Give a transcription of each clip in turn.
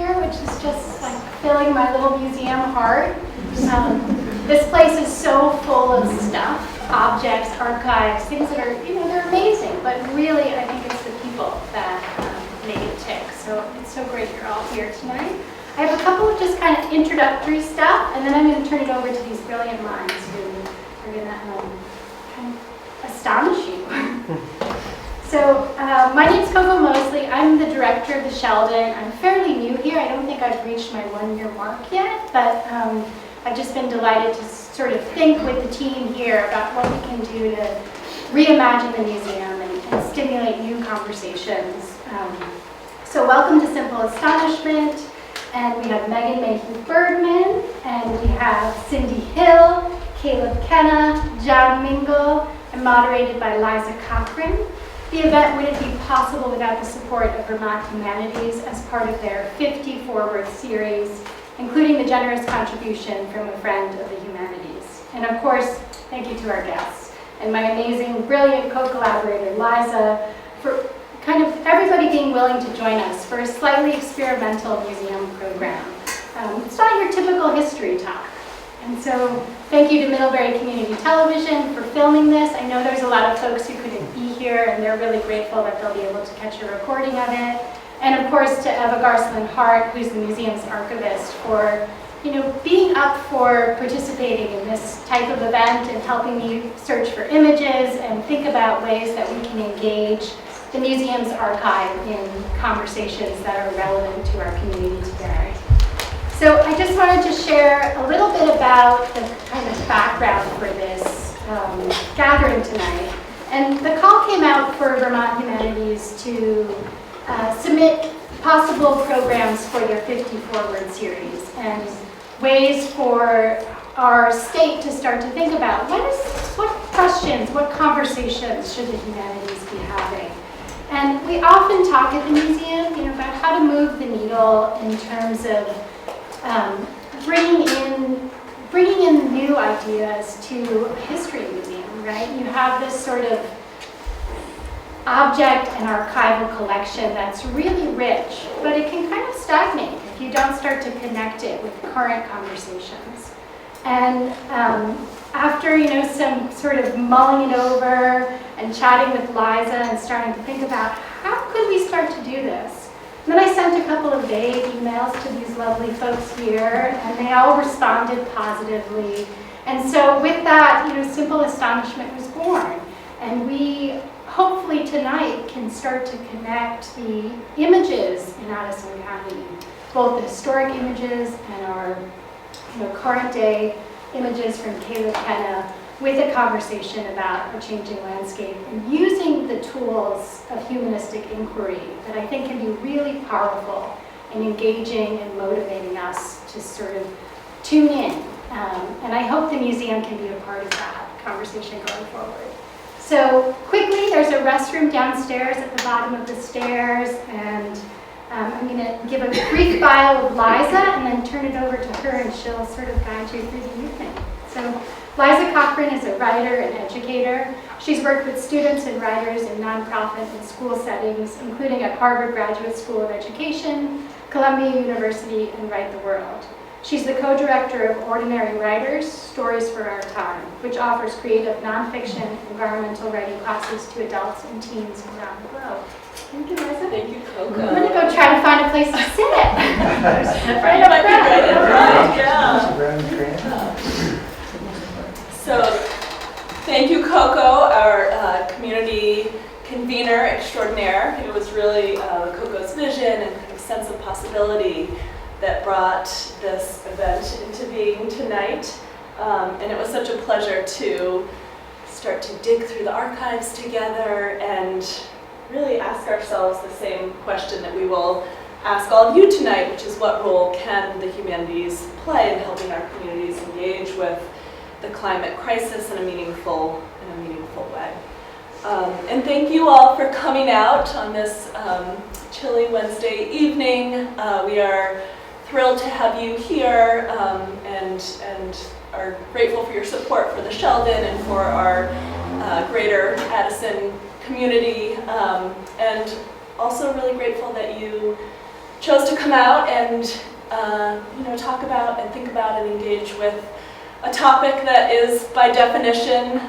here, which is just like filling my little museum heart. This place is so full of stuff, objects, archives, things that are, they're amazing, but really I think it's the people that make it tick. So it's so great you're all here tonight. I have a couple of just kind of introductory stuff, and then I'm going to turn it over to these brilliant minds who are going to kind of astonish you. So my name's Coco Mosley. I'm the director of the Sheldon. I'm fairly new here. I don't think I've reached my 1-year mark yet, but I've just been delighted to sort of think with the team here about what we can do to reimagine the museum and stimulate new conversations. So welcome to Simple Astonishment. And we have Megan Mayhew Bergman, and we have Cindy Hill, Caleb Kenna, Jon Mingle, and moderated by Liza Cochran. The event wouldn't be possible without the support of Vermont Humanities as part of their 50 Forward series, including the generous contribution from a friend of the humanities. And of course, thank you to our guests, and my amazing, brilliant co-collaborator, Liza, for kind of everybody being willing to join us for a slightly experimental museum program. It's not your typical history talk. And so thank you to Middlebury Community Television for filming this. I know there's a lot of folks who couldn't be here, and they're really grateful that they'll be able to catch a recording of it. And of course to Eva Garceland-Hart, who's the museum's archivist, for being up for participating in this type of event and helping me search for images and think about ways that we can engage the museum's archive in conversations that are relevant to our community today. So I just wanted to share a little bit about the kind of background for this gathering tonight. And the call came out for Vermont Humanities to submit possible programs for their 50 Forward series and ways for our state to start to think about what questions, what conversations should the humanities be having. And we often talk at the museum, about how to move the needle in terms of bringing in new ideas to a history museum, right? You have this sort of object and archival collection that's really rich, but it can kind of stagnate if you don't start to connect it with current conversations. And after some sort of mulling it over and chatting with Liza and starting to think about how could we start to do this? And then I sent a couple of vague emails to these lovely folks here, and they all responded positively. And so with that, Simple Astonishment was born. And we hopefully tonight can start to connect the images in Addison County, both the historic images and our current day images from Caleb Kenna, with a conversation about a changing landscape and using the tools of humanistic inquiry that I think can be really powerful in engaging and motivating us to sort of tune in. And I hope the museum can be a part of that conversation going forward. So quickly, there's a restroom downstairs at the bottom of the stairs, and I'm going to give a brief bio of Liza and then turn it over to her, and she'll sort of guide you through the evening. So Liza Cochran is a writer and educator. She's worked with students and writers in nonprofit and school settings, including at Harvard Graduate School of Education, Columbia University, and Write the World. She's the co-director of Ordinary Writers, Stories for Our Time, which offers creative nonfiction, environmental writing classes to adults and teens around the globe. Thank you, Liza. Thank you, Coco. I'm going to go try to find a place to sit. Right up front. Yeah. So, thank you, Coco, our community convener extraordinaire. It was really Coco's vision and kind of sense of possibility that brought this event into being tonight. And it was such a pleasure to start to dig through the archives together and really ask ourselves the same question that we will ask all of you tonight, which is what role can the humanities play in helping our communities engage with the climate crisis in a meaningful way. And thank you all for coming out on this chilly Wednesday evening. We are thrilled to have you here and are grateful for your support for the Sheldon and for our greater Addison community, and also really grateful that you chose to come out and talk about and think about and engage with a topic that is, by definition,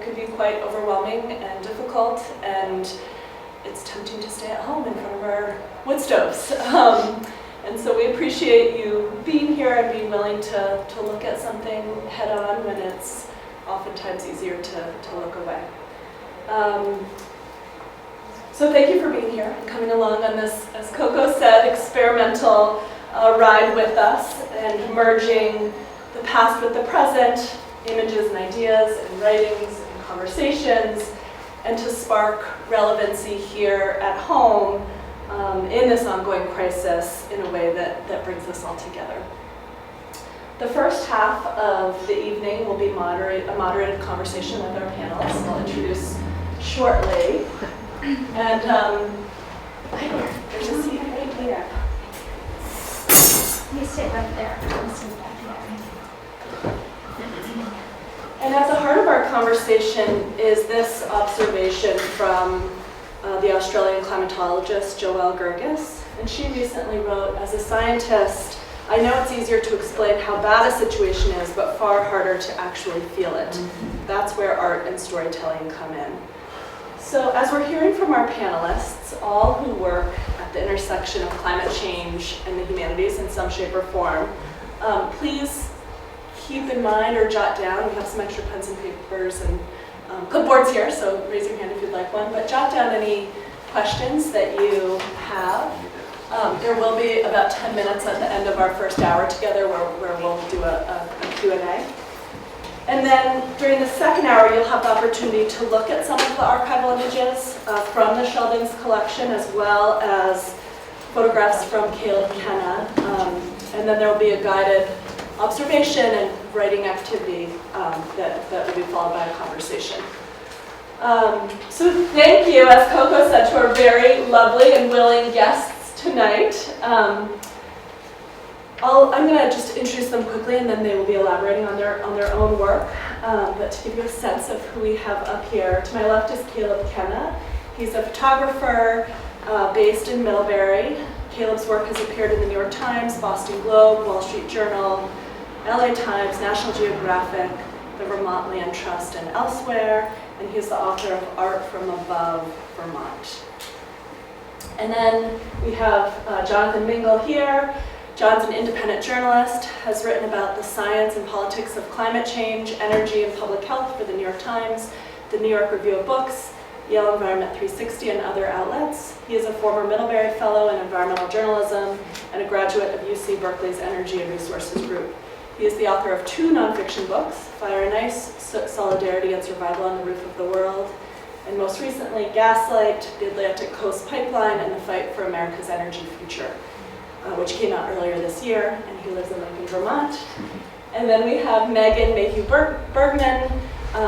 could be quite overwhelming and difficult, and it's tempting to stay at home in front of our wood stoves. And so we appreciate you being here and being willing to look at something head on when it's oftentimes easier to look away. So thank you for being here and coming along on this, as Coco said, experimental ride with us and merging the past with the present, images and ideas and writings and conversations, and to spark relevancy here at home in this ongoing crisis in a way that brings us all together. The first half of the evening will be a moderated conversation with our panelists. I'll introduce shortly. And there's a seat right here. You sit right there. I'll sit back there. And at the heart of our conversation is this observation from the Australian climatologist Joelle Gergis. And she recently wrote, "As a scientist, I know it's easier to explain how bad a situation is, but far harder to actually feel it. That's where art and storytelling come in." So as we're hearing from our panelists, all who work at the intersection of climate change and the humanities in some shape or form, please keep in mind or jot down, we have some extra pens and papers and clipboards here, so raise your hand if you'd like one, but jot down any questions that you have. There will be about 10 minutes at the end of our first hour together where we'll do a Q&A. And then during the second hour, you'll have the opportunity to look at some of the archival images from the Sheldon's collection, as well as photographs from Caleb Kenna. And then there will be a guided observation and writing activity that will be followed by a conversation. So thank you, as Coco said, to our very lovely and willing guests tonight. I'm going to just introduce them quickly, and then they will be elaborating on their own work. But to give you a sense of who we have up here, to my left is Caleb Kenna. He's a photographer based in Middlebury. Caleb's work has appeared in the New York Times, Boston Globe, Wall Street Journal, LA Times, National Geographic, the Vermont Land Trust, and elsewhere. And he's the author of Art from Above, Vermont. And then we have Jonathan Mingle here. John's an independent journalist, has written about the science and politics of climate change, energy, and public health for the New York Times, the New York Review of Books, Yale Environment 360, and other outlets. He is a former Middlebury Fellow in Environmental Journalism and a graduate of UC Berkeley's Energy and Resources Group. He is the author of 2 nonfiction books, Fire and Ice, Solidarity and Survival on the Roof of the World, and most recently, Gaslight, the Atlantic Coast Pipeline, and the Fight for America's Energy Future, which came out earlier this year, and he lives in Lincoln, Vermont. And then we have Megan Mayhew Bergman.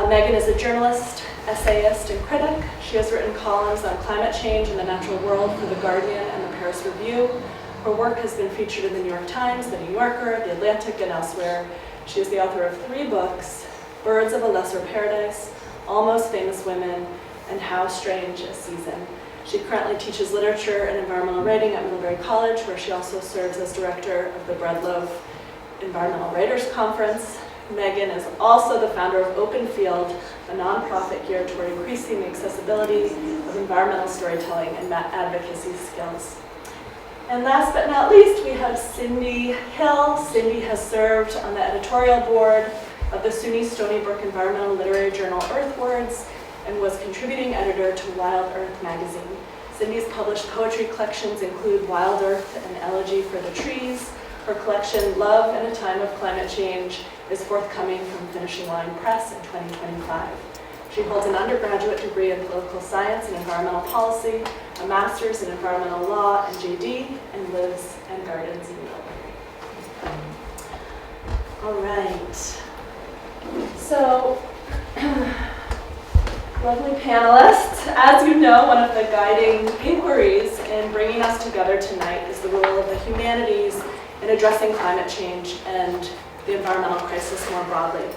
Megan is a journalist, essayist, and critic. She has written columns on climate change and the natural world for The Guardian and the Paris Review. Her work has been featured in the New York Times, the New Yorker, the Atlantic, and elsewhere. She is the author of 3 books, Birds of a Lesser Paradise, Almost Famous Women, and How Strange a Season. She currently teaches literature and environmental writing at Middlebury College, where she also serves as director of the Bread Loaf Environmental Writers Conference. Megan is also the founder of Open Field, a nonprofit geared toward increasing the accessibility of environmental storytelling and advocacy skills. And last but not least, we have Cindy Hill. Cindy has served on the editorial board of the SUNY Stony Brook environmental literary journal Earthwords, and was contributing editor to Wild Earth magazine. Cindy's published poetry collections include Wild Earth and Elegy for the Trees. Her collection, Love in a Time of Climate Change, is forthcoming from Finishing Line Press in 2025. She holds an undergraduate degree in political science and environmental policy, a master's in environmental law and JD, and lives and gardens in Middlebury. All right. So, lovely panelists. As you know, one of the guiding inquiries in bringing us together tonight is the role of the humanities in addressing climate change and the environmental crisis more broadly.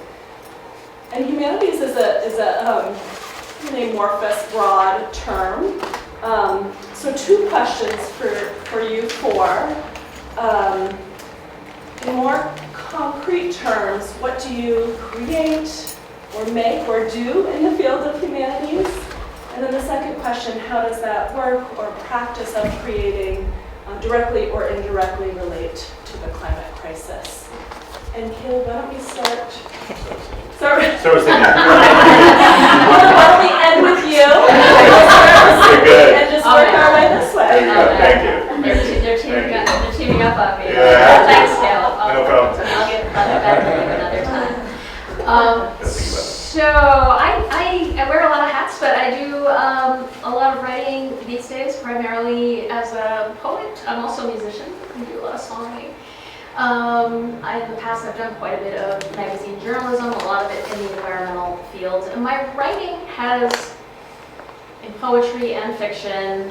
And humanities is an amorphous, broad term. So 2 questions for you 4. In more concrete terms, what do you create or make or do in the field of humanities? And then the second question, how does that work or practice of creating directly or indirectly relate to the climate crisis? And Caleb, why don't we start? Sorry. So we're saying Why don't we end with you? You're good. And just work our way this way. There you go. Thank you. They're teaming up on me. Yeah. Thanks, Caleb. No problem. I'll get back to you another time. So I wear a lot of hats, but I do a lot of writing these days, primarily as a poet. I'm also a musician. I do a lot of songwriting. In the past, I've done quite a bit of magazine journalism, a lot of it in the environmental field. And my writing has, in poetry and fiction,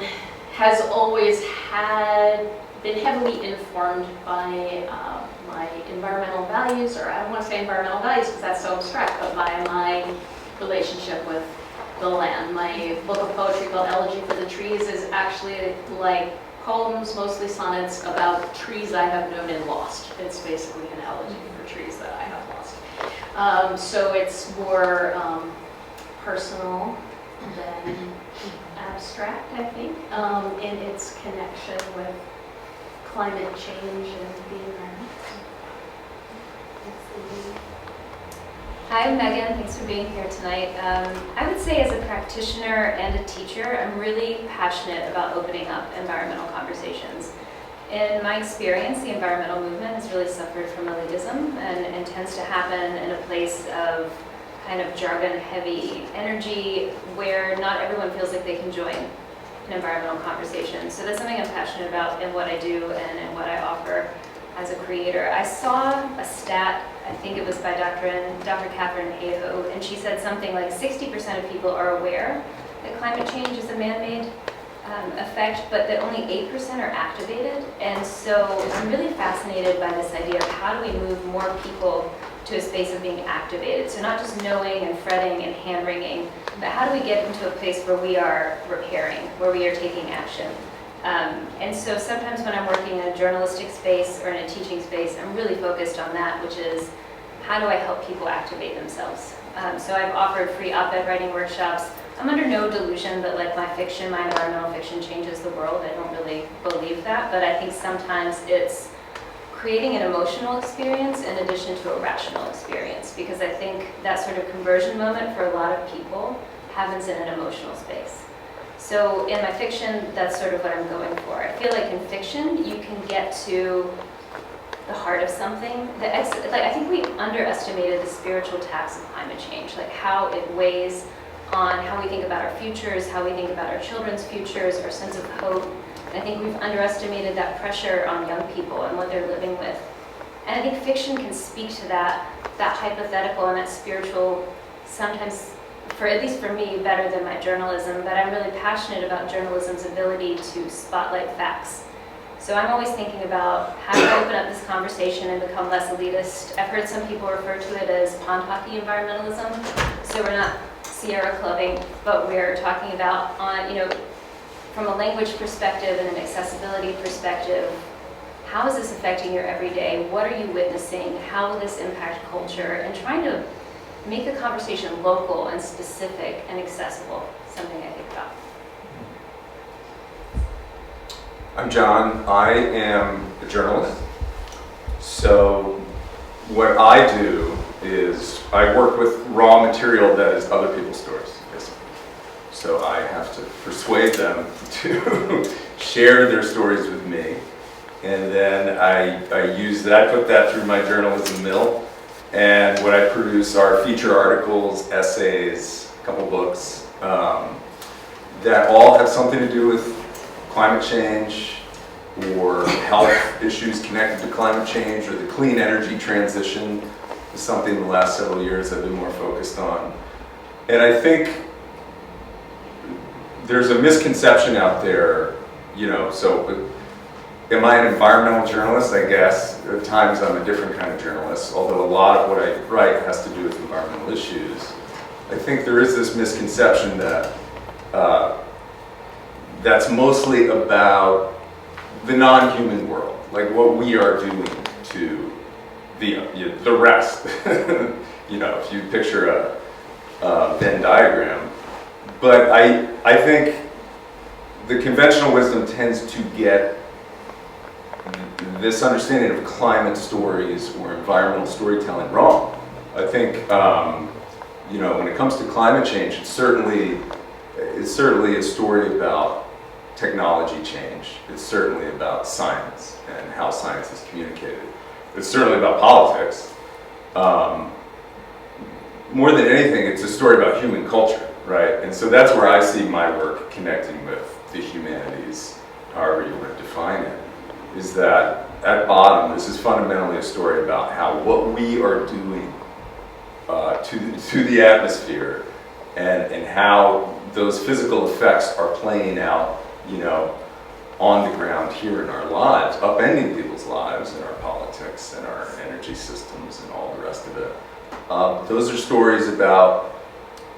has always been heavily informed by my environmental values, or I don't want to say environmental values because that's so abstract, but by my relationship with the land. My book of poetry called Elegy for the Trees is actually like poems, mostly sonnets, about trees I have known and lost. It's basically an elegy for trees that I have lost. So it's more personal than abstract, I think, in its connection with climate change and the environment. Hi, I'm Megan. Thanks for being here tonight. I would say as a practitioner and a teacher, I'm really passionate about opening up environmental conversations. In my experience, the environmental movement has really suffered from elitism and tends to happen in a place of kind of jargon-heavy energy where not everyone feels like they can join an environmental conversation. So that's something I'm passionate about in what I do and in what I offer as a creator. I saw a stat, I think it was by Dr. Catherine Hayhoe, and she said something like 60% of people are aware that climate change is a man-made effect, but that only 8% are activated. And so I'm really fascinated by this idea of how do we move more people to a space of being activated. So not just knowing and fretting and hand-wringing, but how do we get into a place where we are repairing, where we are taking action? And so sometimes when I'm working in a journalistic space or in a teaching space, I'm really focused on that, which is how do I help people activate themselves? So I've offered free op-ed writing workshops. I'm under no delusion that like my fiction, my environmental fiction changes the world. I don't really believe that, but I think sometimes it's creating an emotional experience in addition to a rational experience, because I think that sort of conversion moment for a lot of people happens in an emotional space. So in my fiction, that's sort of what I'm going for. I feel like in fiction, you can get to the heart of something. I think we underestimated the spiritual tax of climate change, like how it weighs on how we think about our futures, how we think about our children's futures, our sense of hope. And I think we've underestimated that pressure on young people and what they're living with. And I think fiction can speak to that hypothetical and that spiritual, sometimes, at least for me, better than my journalism, but I'm really passionate about journalism's ability to spotlight facts. So I'm always thinking about how do I open up this conversation and become less elitist. I've heard some people refer to it as pond hockey environmentalism. So we're not Sierra clubbing, but we're talking about, from a language perspective and an accessibility perspective, how is this affecting your everyday? What are you witnessing? How will this impact culture? And trying to make the conversation local and specific and accessible, something I think about. I'm John. I am a journalist. So what I do is I work with raw material that is other people's stories. So I have to persuade them to share their stories with me. And then I use that, I put that through my journalism mill. And what I produce are feature articles, essays, a couple books, that all have something to do with climate change or health issues connected to climate change, or the clean energy transition is something in the last several years I've been more focused on. And I think there's a misconception out there, so am I an environmental journalist? I guess at times I'm a different kind of journalist, although a lot of what I write has to do with environmental issues. I think there is this misconception that that's mostly about the non-human world, like what we are doing to the rest. If you picture a Venn diagram. But I think the conventional wisdom tends to get this understanding of climate stories or environmental storytelling wrong. I think, when it comes to climate change, it's certainly a story about technology change. It's certainly about science and how science is communicated. It's certainly about politics. More than anything, it's a story about human culture, right? And so that's where I see my work connecting with the humanities, however you want to define it, is that at bottom, this is fundamentally a story about how what we are doing to the atmosphere and how those physical effects are playing out, on the ground here in our lives, upending people's lives and our politics and our energy systems and all the rest of it. Those are stories about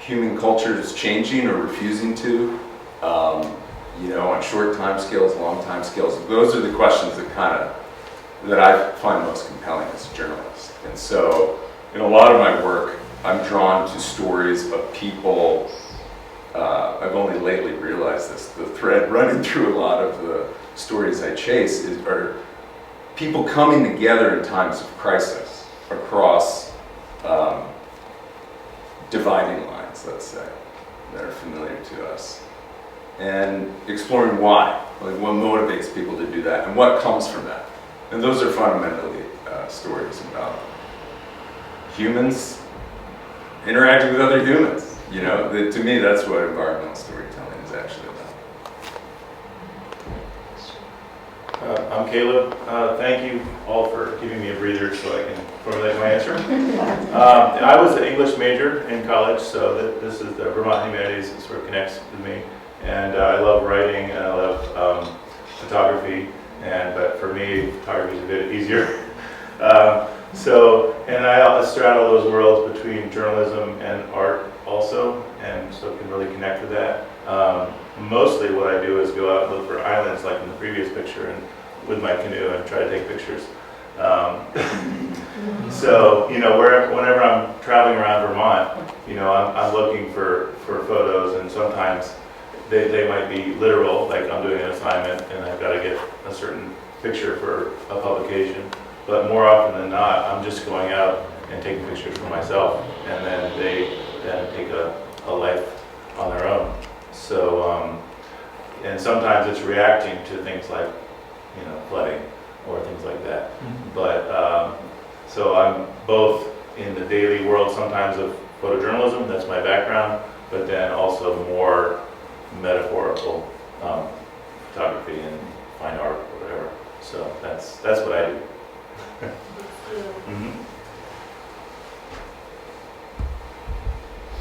human cultures changing or refusing to, on short time scales, long time scales. Those are the questions that I find most compelling as a journalist. And so in a lot of my work, I'm drawn to stories of people. I've only lately realized this. The thread running through a lot of the stories I chase are people coming together in times of crisis across dividing lines, let's say, that are familiar to us, and exploring why, like what motivates people to do that, and what comes from that. And those are fundamentally stories about humans interacting with other humans. To me, that's what environmental storytelling is actually about. I'm Caleb. Thank you all for giving me a breather so I can formulate my answer. I was an English major in college, so this is the Vermont Humanities that sort of connects with me. And I love writing and I love photography, but for me, photography is a bit easier. And I straddle those worlds between journalism and art also, and so can really connect with that. Mostly what I do is go out and look for islands, like in the previous picture, and with my canoe and try to take pictures. Whenever I'm traveling around Vermont, I'm looking for photos, and sometimes they might be literal, like I'm doing an assignment and I've got to get a certain picture for a publication. But more often than not, I'm just going out and taking pictures for myself, and then they take a life on their own. So, and sometimes it's reacting to things like, flooding or things like that. But, so I'm both in the daily world sometimes of photojournalism, that's my background, but then also more metaphorical photography and fine art or whatever. So that's what I do.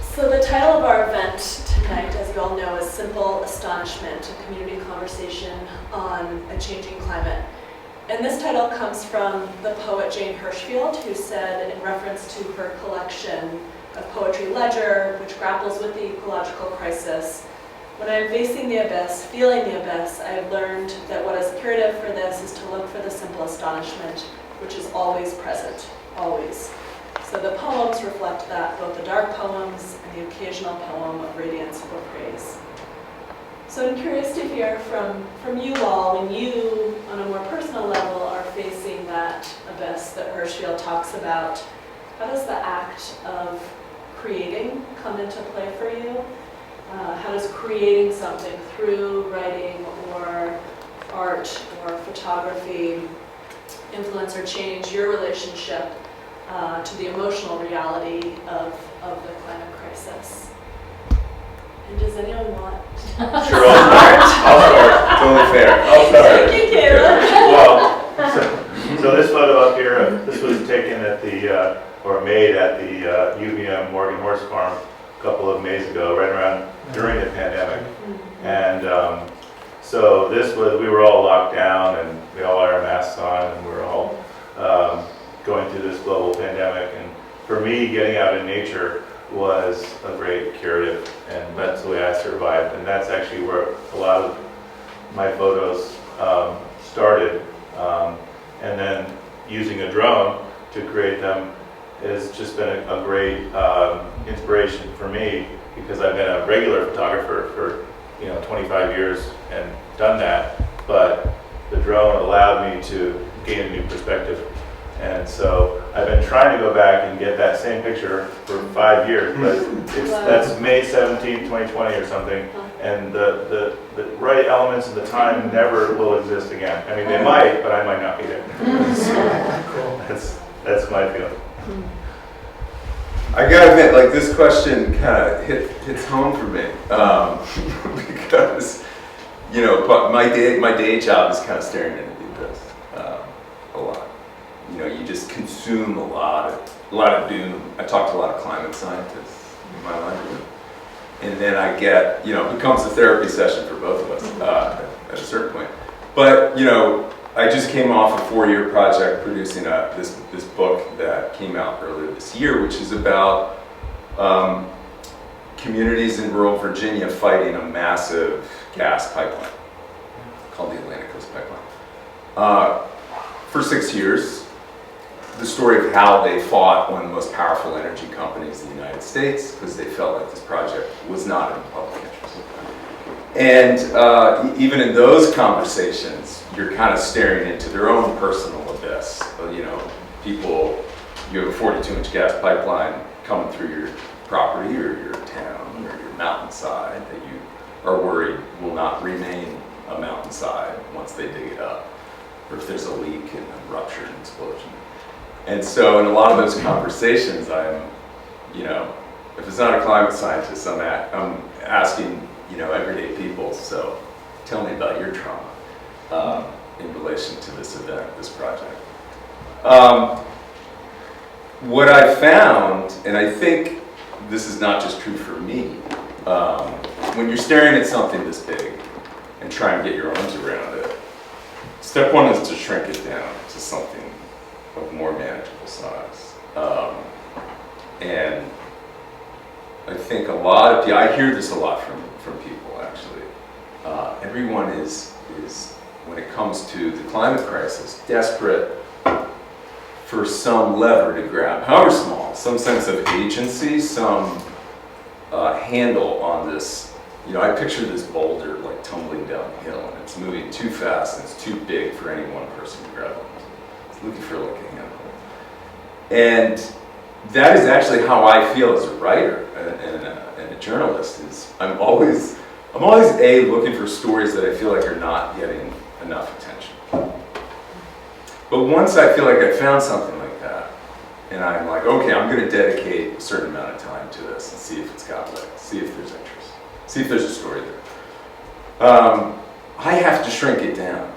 So the title of our event tonight, as you all know, is Simple Astonishment, a community conversation on a changing climate. And this title comes from the poet Jane Hirshfield, who said, in reference to her collection of poetry Ledger, which grapples with the ecological crisis, "When I am facing the abyss, feeling the abyss, I have learned that what is curative for this is to look for the simple astonishment, which is always present, always." So the poems reflect that, both the dark poems and the occasional poem of radiance or praise. So I'm curious to hear from you all, when you, on a more personal level, are facing that abyss that Hirshfield talks about, how does the act of creating come into play for you? How does creating something through writing or art or photography influence or change your relationship to the emotional reality of the climate crisis? And does anyone want Sure, I'll start. Totally fair. I'll start. Thank you, Caleb. Well, so this photo up here, this was taken at made at the UVM Morgan Horse Farm a couple of Mays ago, right around during the pandemic. And so we were all locked down and we all had our masks on and we were all going through this global pandemic. And for me, getting out in nature was a great curative, and that's the way I survived. And that's actually where a lot of my photos started. And then using a drone to create them has just been a great inspiration for me, because I've been a regular photographer for 25 years and done that, but the drone allowed me to gain a new perspective. And so I've been trying to go back and get that same picture for 5 years, but that's May 17, 2020 or something, and the right elements of the time never will exist again. I mean, they might, but I might not be there. So that's my feeling. I gotta admit, like, this question kind of hits home for me, because but my day job is kind of staring into the abyss a lot. You just consume a lot of doom. I talk to a lot of climate scientists in my life, and then I get it becomes a therapy session for both of us at a certain point. But I just came off a 4-year project producing this book that came out earlier this year, which is about communities in rural Virginia fighting a massive gas pipeline called the Atlantic Coast Pipeline. For 6 years, the story of how they fought one of the most powerful energy companies in the United States, because they felt like this project was not in the public interest. And even in those conversations, you're kind of staring into their own personal abyss. People, you have a 42-inch gas pipeline coming through your property or your town or your mountainside that you are worried will not remain a mountainside once they dig it up, or if there's a leak and a rupture and explosion. And so in a lot of those conversations, I'm, if it's not a climate scientist, I'm asking, everyday people, so tell me about your trauma in relation to this event, this project. What I found, and I think this is not just true for me, when you're staring at something this big and trying to get your arms around it, step one is to shrink it down to something of more manageable size. And I think a lot of people, I hear this a lot from people actually. Everyone is, when it comes to the climate crisis, desperate for some lever to grab, however small, some sense of agency, some handle on this. I picture this boulder like tumbling downhill, and it's moving too fast and it's too big for any one person to grab it. It's looking for like a handle. And that is actually how I feel as a writer and a journalist. Is I'm always looking for stories that I feel like are not getting enough attention. But once I feel like I found something like that, and I'm like, okay, I'm going to dedicate a certain amount of time to this and see if it's got legs, see if there's interest, see if there's a story there. I have to shrink it down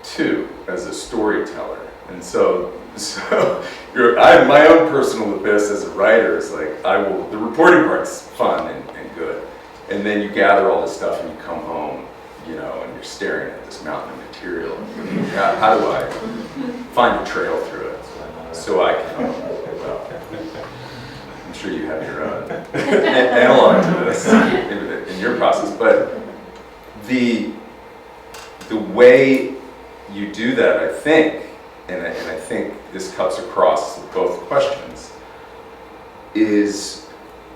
too as a storyteller, and so I have my own personal abyss as a writer. It's like the reporting part's fun and good, and then you gather all this stuff and you come home, and you're staring at this mountain of material. How do I find a trail through it so I can? Well, I'm sure you have your own analog to this in your process, but the way you do that, I think, and I think this cuts across both questions, is,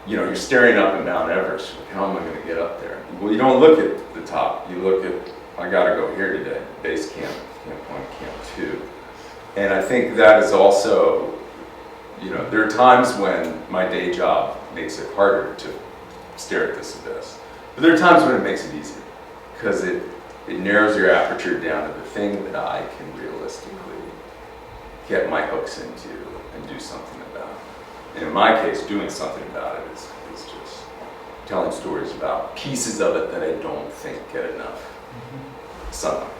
you're staring up at Mount Everest. How am I going to get up there? Well, you don't look at the top. You look at, I got to go here today, base camp, camp 1, camp 2. And I think that is also, there are times when my day job makes it harder to stare at this abyss. But there are times when it makes it easier, because it narrows your aperture down to the thing that I can realistically get my hooks into and do something about. And in my case, doing something about it is just telling stories about pieces of it that I don't think get enough sunlight.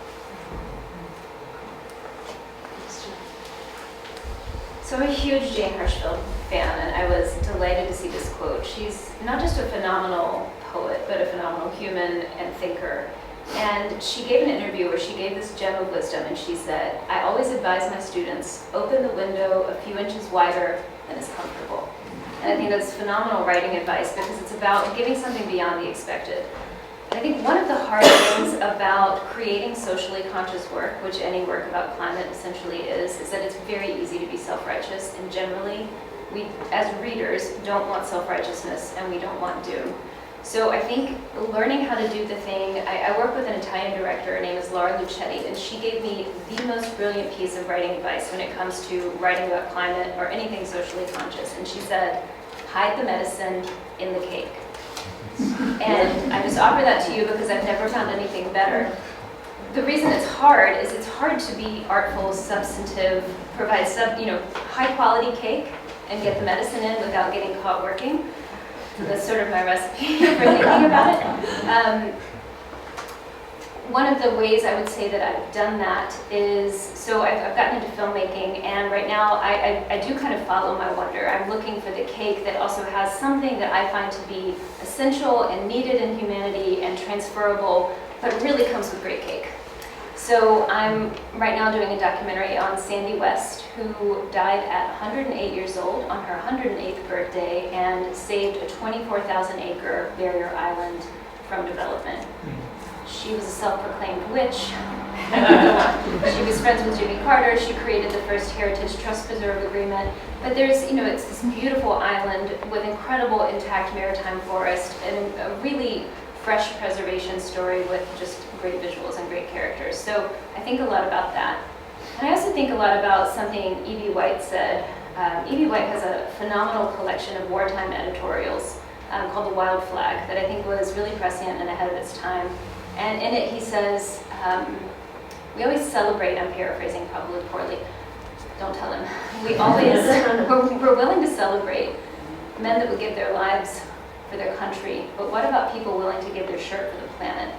So I'm a huge Jane Hirshfield fan, and I was delighted to see this quote. She's not just a phenomenal poet, but a phenomenal human and thinker. And she gave an interview where she gave this gem of wisdom, and she said, "I always advise my students, open the window a few inches wider than is comfortable." And I think that's phenomenal writing advice, because it's about giving something beyond the expected. I think one of the hard things about creating socially conscious work, which any work about climate essentially is that it's very easy to be self-righteous, and generally, we, as readers, don't want self-righteousness and we don't want doom. So I think learning how to do the thing, I work with an Italian director, her name is Laura Lucetti, and she gave me the most brilliant piece of writing advice when it comes to writing about climate or anything socially conscious. And she said, hide the medicine in the cake. And I just offer that to you because I've never found anything better. The reason it's hard is it's hard to be artful, substantive, provide high quality cake and get the medicine in without getting caught working. So that's sort of my recipe for thinking about it. One of the ways I would say that I've done that is, so I've gotten into filmmaking, and right now I do kind of follow my wonder. I'm looking for the cake that also has something that I find to be essential and needed in humanity and transferable, but really comes with great cake. So I'm right now doing a documentary on Sandy West, who died at 108 years old on her 108th birthday and saved a 24,000 acre barrier island from development. She was a self-proclaimed witch. She was friends with Jimmy Carter. She created the first Heritage Trust Preserve Agreement. But there's, it's this beautiful island with incredible intact maritime forest and a really fresh preservation story with just great visuals and great characters. So I think a lot about that. And I also think a lot about something E.B. White said. E.B. White has a phenomenal collection of wartime editorials called The Wild Flag that I think was really prescient and ahead of its time. And in it he says, we always celebrate, I'm paraphrasing probably poorly, don't tell him. We always, we're willing to celebrate men that would give their lives for their country, but what about people willing to give their shirt for the planet?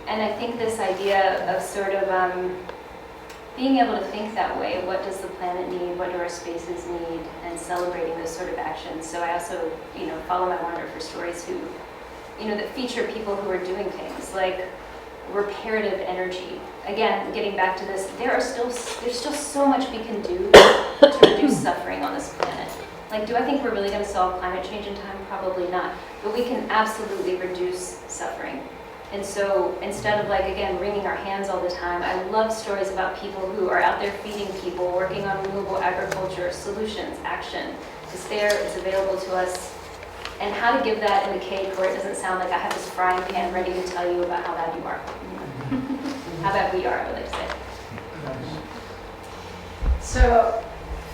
And I think this idea of sort of being able to think that way, what does the planet need, what do our spaces need, and celebrating those sort of actions. So I also, follow my wonder for stories who, that feature people who are doing things like reparative energy. Again, getting back to this, there's still so much we can do to reduce suffering on this planet. Like, do I think we're really going to solve climate change in time? Probably not. But we can absolutely reduce suffering. And so instead of, again, wringing our hands all the time, I love stories about people who are out there feeding people, working on renewable agriculture, solutions, action. It's there, it's available to us. And how to give that in the cake where it doesn't sound like I have this frying pan ready to tell you about how bad you are. How bad we are, I would like to say. So,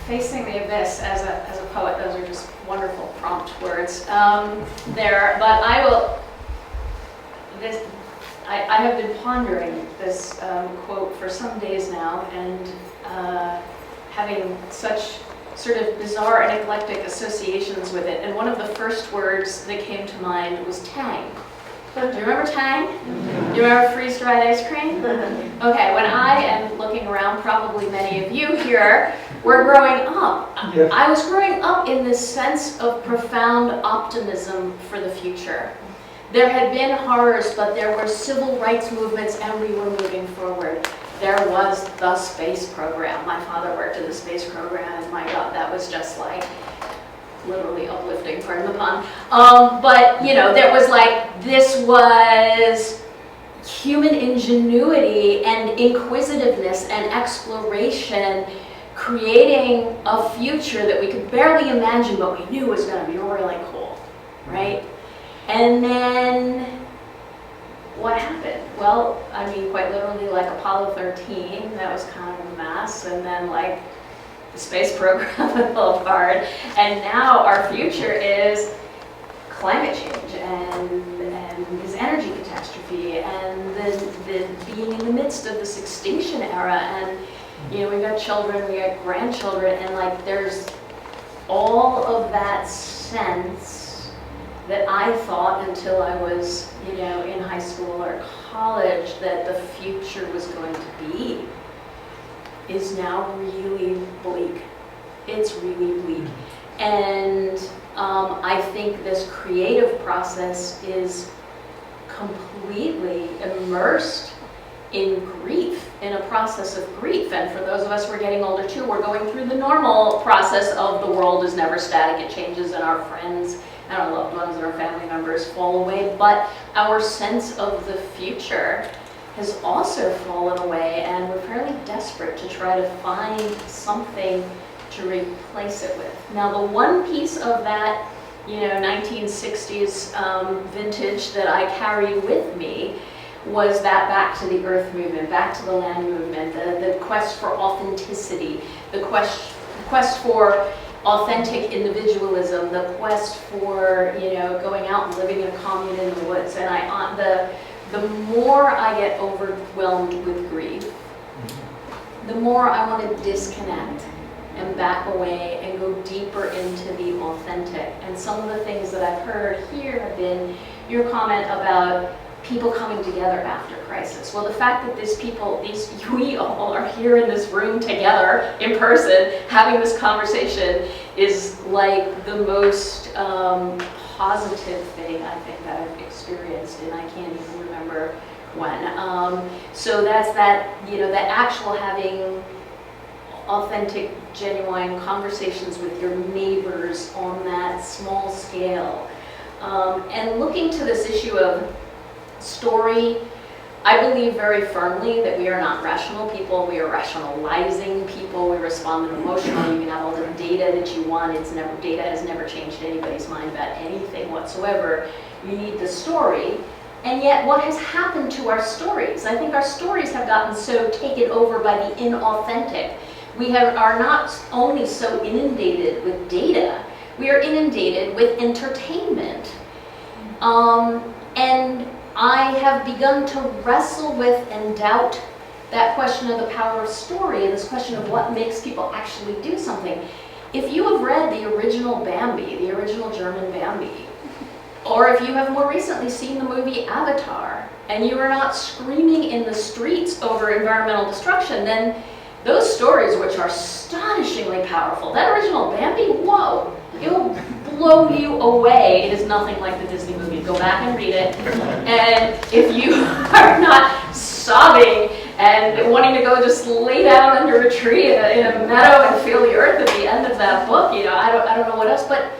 facing the abyss as a poet, those are just wonderful prompt words there. But I have been pondering this quote for some days now, and having such sort of bizarre and eclectic associations with it. And one of the first words that came to mind was tang. Do you remember tang? Do you remember freeze-dried ice cream? Okay, when I am looking around, probably many of you here were growing up. Yes. I was growing up in this sense of profound optimism for the future. There had been horrors, but there were civil rights movements and we were moving forward. There was the space program. My father worked in the space program, and my God, that was just literally uplifting, pardon the pun. But, there was this was human ingenuity and inquisitiveness and exploration, creating a future that we could barely imagine, but we knew was going to be really cool, right? And then what happened? Well, quite literally Apollo 13, that was kind of a mess, and then the space program fell apart, and now our future is climate change and this energy catastrophe and the being in the midst of this extinction era, and we got children, we got grandchildren, and there's all of that sense that I thought until I was in high school or college that the future was going to be is now really bleak. It's really bleak. And I think this creative process is completely immersed in grief, in a process of grief. And for those of us who are getting older too, we're going through the normal process of the world is never static, it changes, and our friends and our loved ones and our family members fall away, but our sense of the future has also fallen away, and we're fairly desperate to try to find something to replace it with. Now, the one piece of that, 1960s vintage that I carried with me was that back to the earth movement, back to the land movement, the quest for authenticity, the quest for authentic individualism, the quest for, going out and living in a commune in the woods. And the more I get overwhelmed with grief, the more I want to disconnect and back away and go deeper into the authentic. And some of the things that I've heard here have been your comment about people coming together after crisis. Well, the fact that we all are here in this room together in person having this conversation is like the most positive thing I think that I've experienced, and I can't even remember when. So that's that, the actual having authentic, genuine conversations with your neighbors on that small scale. And looking to this issue of story, I believe very firmly that we are not rational people. We are rationalizing people. We respond emotionally. You can have all the data that you want. Data has never changed anybody's mind about anything whatsoever. You need the story. And yet, what has happened to our stories? I think our stories have gotten so taken over by the inauthentic. We are not only so inundated with data, we are inundated with entertainment. And I have begun to wrestle with and doubt that question of the power of story and this question of what makes people actually do something. If you have read the original Bambi, the original German Bambi, or if you have more recently seen the movie Avatar, and you are not screaming in the streets over environmental destruction, then those stories, which are astonishingly powerful, that original Bambi, whoa, it'll blow you away. It is nothing like the Disney movie. Go back and read it. And if you are not sobbing and wanting to go just lay down under a tree in a meadow and feel the earth at the end of that book, I don't know what else, but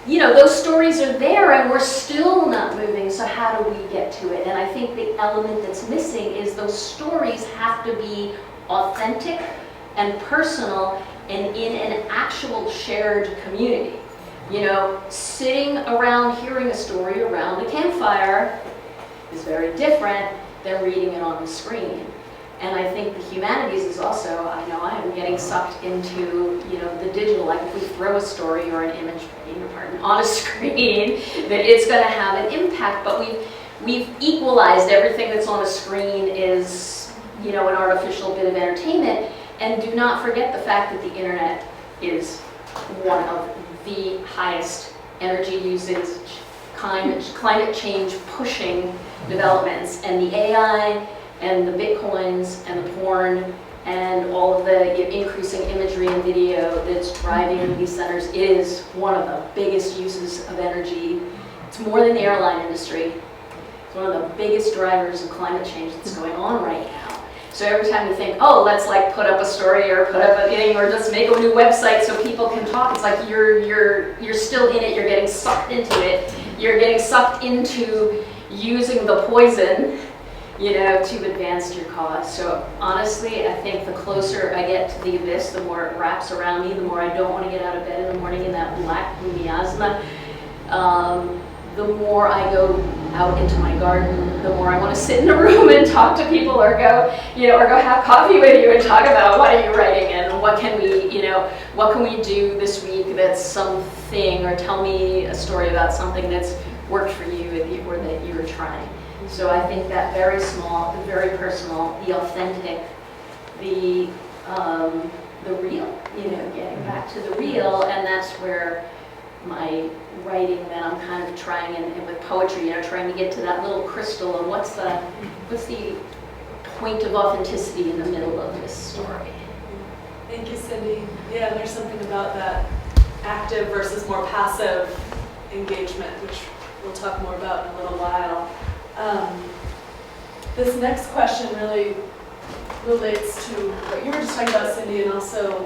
those stories are there and we're still not moving, so how do we get to it? And I think the element that's missing is those stories have to be authentic and personal and in an actual shared community. Sitting around hearing a story around a campfire is very different than reading it on the screen. And I think the humanities is also, I know I am getting sucked into, the digital, like if we throw a story or an image, on a screen, that it's going to have an impact, but we've equalized everything that's on a screen is, an artificial bit of entertainment, and do not forget the fact that the internet is one of the highest energy usage, climate change pushing developments, and the AI and the bitcoins and the porn and all of the increasing imagery and video that's driving these centers is one of the biggest uses of energy. It's more than the airline industry. It's one of the biggest drivers of climate change that's going on right now. So every time you think, oh, let's put up a story or put up a thing or just make a new website so people can talk, it's like you're still in it, you're getting sucked into it. You're getting sucked into using the poison, to advance your cause. So honestly, I think the closer I get to the abyss, the more it wraps around me, the more I don't want to get out of bed in the morning in that black miasma. The more I go out into my garden, the more I want to sit in a room and talk to people, or go have coffee with you and talk about what are you writing and what can we do this week that's something, or tell me a story about something that's worked for you or that you're trying. So I think that very small, the very personal, the authentic, the real, getting back to the real, and that's where my writing that I'm kind of trying, and with poetry, trying to get to that little crystal of what's the point of authenticity in the middle of this story. Thank you, Cindy. Yeah, there's something about that active versus more passive engagement, which we'll talk more about in a little while. This next question really relates to what you were just talking about, Cindy, and also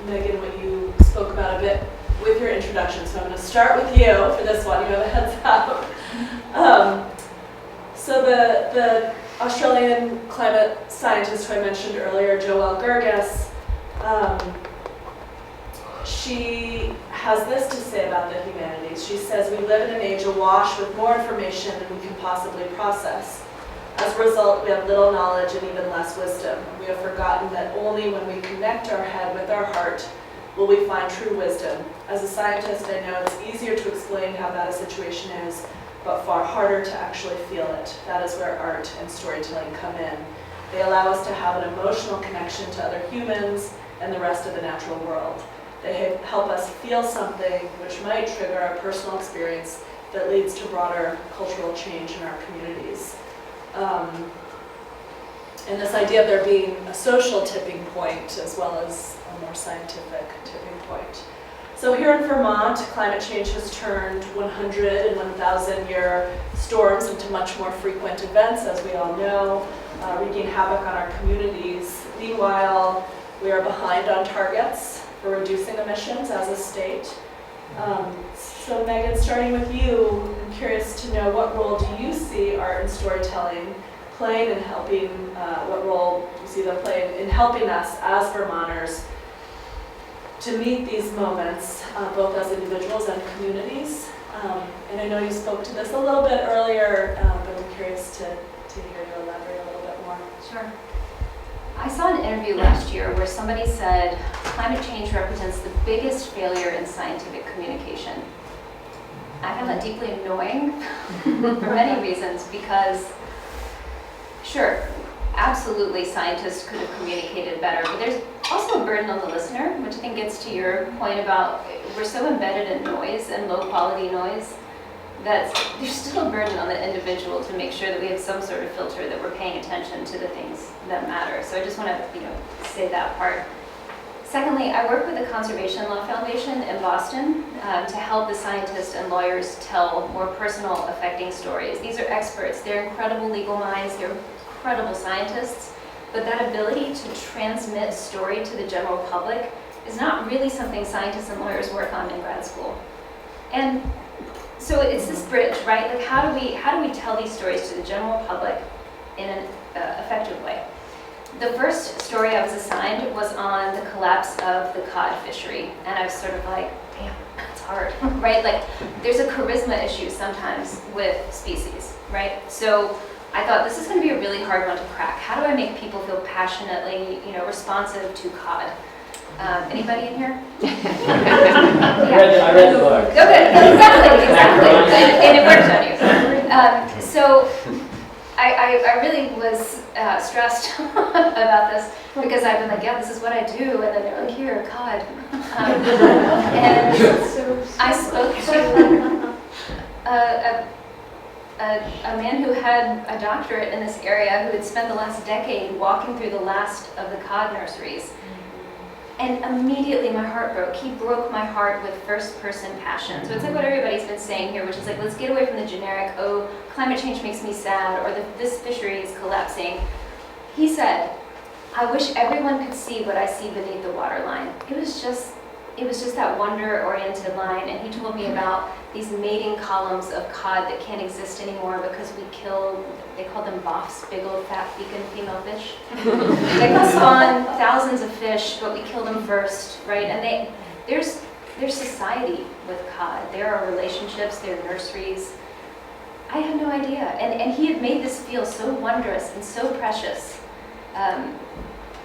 Megan, what you spoke about a bit with your introduction. So I'm going to start with you for this one. You have a heads up. So the Australian climate scientist who I mentioned earlier, Joelle Gergis, she has this to say about the humanities. She says, we live in an age awash with more information than we can possibly process. As a result, we have little knowledge and even less wisdom. We have forgotten that only when we connect our head with our heart will we find true wisdom. As a scientist, I know it's easier to explain how bad a situation is, but far harder to actually feel it. That is where art and storytelling come in. They allow us to have an emotional connection to other humans and the rest of the natural world. They help us feel something which might trigger a personal experience that leads to broader cultural change in our communities. And this idea of there being a social tipping point as well as a more scientific tipping point. So here in Vermont, climate change has turned 100 and 1,000-year storms into much more frequent events, as we all know, wreaking havoc on our communities. Meanwhile, we are behind on targets for reducing emissions as a state. So Megan, starting with you, I'm curious to know, what role do you see art and storytelling playing in helping, what role do you see them playing in helping us as Vermonters to meet these moments, both as individuals and communities? And I know you spoke to this a little bit earlier, but I'm curious to hear you elaborate a little bit more. Sure. I saw an interview last year where somebody said climate change represents the biggest failure in scientific communication. I found that deeply annoying for many reasons, because sure, absolutely scientists could have communicated better, but there's also a burden on the listener, which I think gets to your point about we're so embedded in noise and low quality noise that there's still a burden on the individual to make sure that we have some sort of filter, that we're paying attention to the things that matter. So I just want to, say that part. Secondly, I work with the Conservation Law Foundation in Boston to help the scientists and lawyers tell more personal, affecting stories. These are experts. They're incredible legal minds. They're incredible scientists. But that ability to transmit story to the general public is not really something scientists and lawyers work on in grad school. And so it's this bridge, right? Like, how do we tell these stories to the general public in an effective way? The first story I was assigned was on the collapse of the cod fishery, and I was sort of like, damn, it's hard, right? Like, there's a charisma issue sometimes with species, right? So I thought, this is going to be a really hard one to crack. How do I make people feel passionately, responsive to cod? Anybody in here? I read the book. Okay, exactly. And it worked on you. So I really was stressed about this, because I've been like, yeah, this is what I do, and then they're like, here, cod. And I spoke to a man who had a doctorate in this area, who had spent the last decade walking through the last of the cod nurseries. And immediately my heart broke. He broke my heart with first-person passion. So it's like what everybody's been saying here, which is like, let's get away from the generic, oh, climate change makes me sad, or this fishery is collapsing. He said, I wish everyone could see what I see beneath the waterline. It was just that wonder-oriented line, and he told me about these mating columns of cod that can't exist anymore because we killed, they call them BOFs, big old fat vegan female fish. They can spawn thousands of fish, but we kill them first, right? And there's society with cod. There are relationships, there are nurseries. I had no idea, and he had made this feel so wondrous and so precious.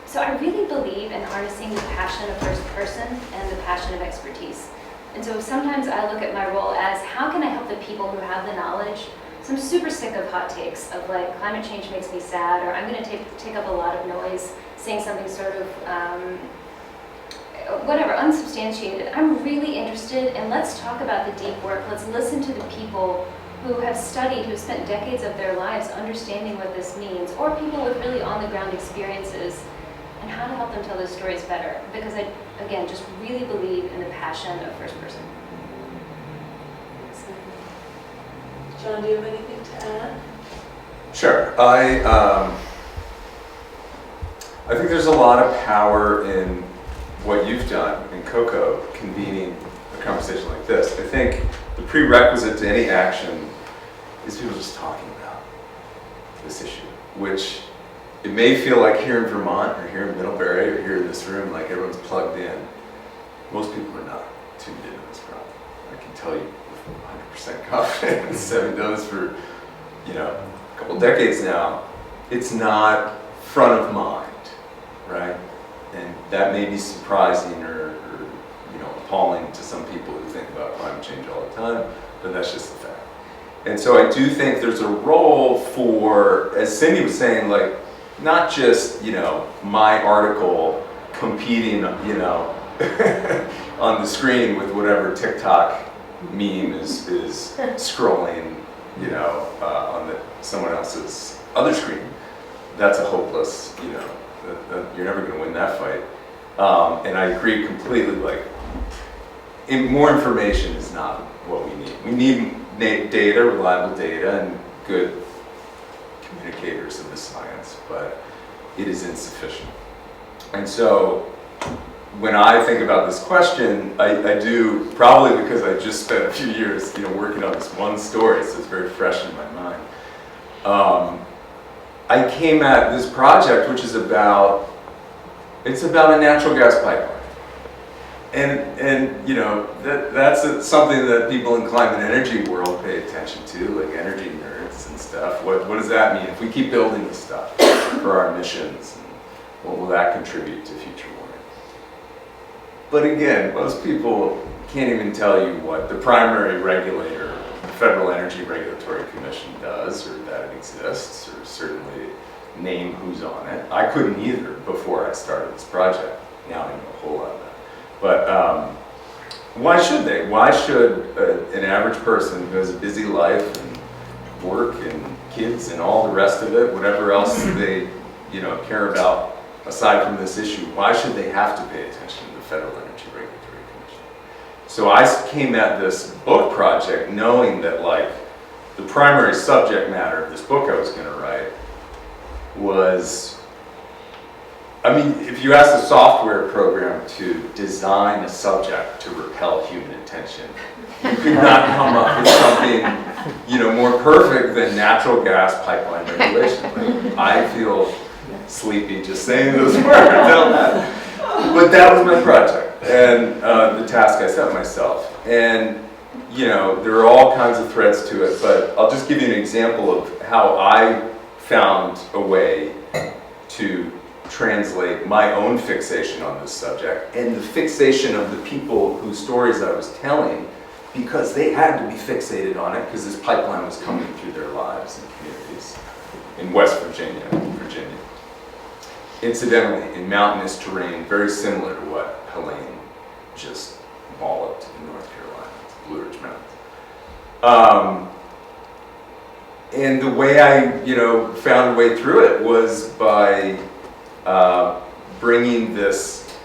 So I really believe in harnessing the passion of first person and the passion of expertise. And so sometimes I look at my role as, how can I help the people who have the knowledge? So I'm super sick of hot takes of like, climate change makes me sad, or I'm going to take up a lot of noise, saying something sort of, whatever, unsubstantiated. I'm really interested, and let's talk about the deep work. Let's listen to the people who have studied, who have spent decades of their lives understanding what this means, or people with really on-the-ground experiences, and how to help them tell those stories better. Because I, again, just really believe in the passion of first person. John, do you have anything to add? Sure. I think there's a lot of power in what you've done in Coco, convening a conversation like this. I think the prerequisite to any action is people just talking about this issue, which it may feel like here in Vermont or here in Middlebury or here in this room, like everyone's plugged in. Most people are not tuned into this problem. I can tell you with 100% confidence, having done this for, a couple decades now, it's not front of mind, right? And that may be surprising or appalling to some people who think about climate change all the time, but that's just the fact. And so I do think there's a role for, as Cindy was saying, like, not just, my article competing, on the screen with whatever TikTok meme is scrolling, on someone else's other screen. That's a hopeless, you're never going to win that fight. And I agree completely, like, more information is not what we need. We need data, reliable data, and good communicators of the science, but it is insufficient. And so when I think about this question, I do, probably because I just spent a few years working on this one story, so it's very fresh in my mind. I came at this project, which is about a natural gas pipeline. And that's something that people in climate and energy world pay attention to, like energy nerds and stuff. What does that mean? If we keep building this stuff for our missions, what will that contribute to future warming? But again, most people can't even tell you what the primary regulator, the Federal Energy Regulatory Commission, does, or that it exists, or certainly name who's on it. I couldn't either before I started this project. Now I know a whole lot about it. But why should they? Why should an average person who has a busy life and work and kids and all the rest of it, whatever else they care about aside from this issue, why should they have to pay attention to the Federal Energy Regulatory Commission? So I came at this book project knowing that, like, the primary subject matter of this book I was going to write was, if you ask a software program to design a subject to repel human attention, you could not come up with something, more perfect than natural gas pipeline regulation. Like, I feel sleepy just saying those words out loud. But that was my project and the task I set myself. And there are all kinds of threads to it, but I'll just give you an example of how I found a way to translate my own fixation on this subject and the fixation of the people whose stories I was telling, because they had to be fixated on it because this pipeline was coming through their lives and communities in West Virginia. Incidentally, in mountainous terrain, very similar to what Helene just walloped in North Carolina, Blue Ridge Mountains. And the way I, found a way through it was by bringing this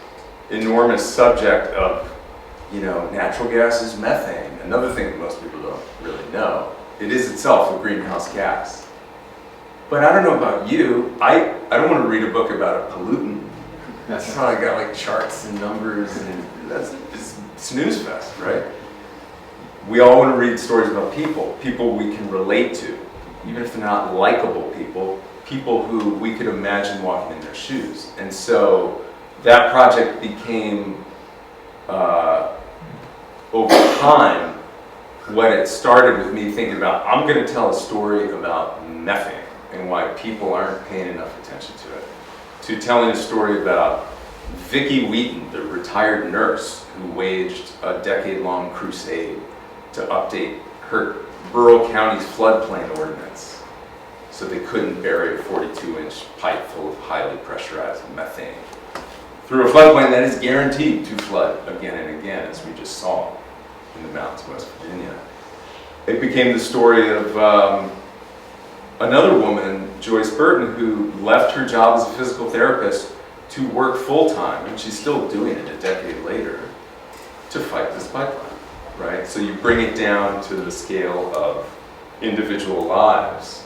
enormous subject of, natural gas is methane. Another thing that most people don't really know. It is itself a greenhouse gas. But I don't know about you, I don't want to read a book about a pollutant. That's how I got like charts and numbers, and it's snooze fest, right? We all want to read stories about people we can relate to, even if they're not likable people who we could imagine walking in their shoes. And so that project became, over time, what it started with me thinking about, I'm going to tell a story about methane and why people aren't paying enough attention to it, to telling a story about Vicki Wheaton, the retired nurse who waged a decade-long crusade to update her rural county's floodplain ordinance so they couldn't bury a 42-inch pipe full of highly pressurized methane through a floodplain that is guaranteed to flood again and again, as we just saw in the mountains of West Virginia. It became the story of another woman, Joyce Burton, who left her job as a physical therapist to work full-time, and she's still doing it a decade later, to fight this pipeline, right? So you bring it down to the scale of individual lives,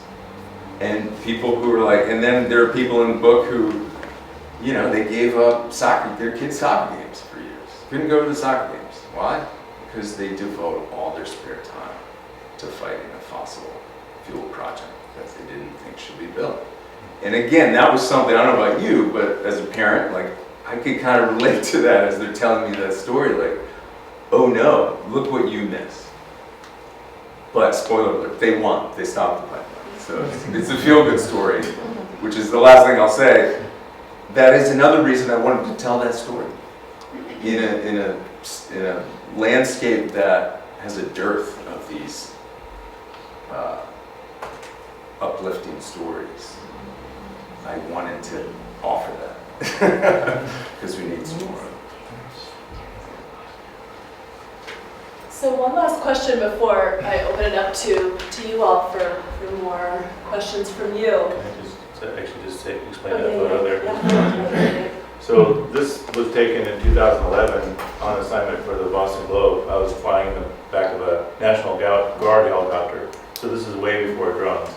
and people who are like, and then there are people in the book who, they gave up their kids' soccer games for years. Couldn't go to the soccer games. Why? because they devote all their spare time to fighting a fossil fuel project that they didn't think should be built. And again, that was something, I don't know about you, but as a parent, like, I could kind of relate to that as they're telling me that story, like, oh no, look what you missed. But spoiler alert, they won, they stopped the pipeline. So it's a feel-good story, which is the last thing I'll say. That is another reason I wanted to tell that story. In a landscape that has a dearth of these uplifting stories, I wanted to offer that because we need some more. So one last question before I open it up to you all for more questions from you. Can I just explain that photo there? Yeah. So this was taken in 2011 on assignment for the Boston Globe. I was flying in the back of a National Guard helicopter. So this is way before drones.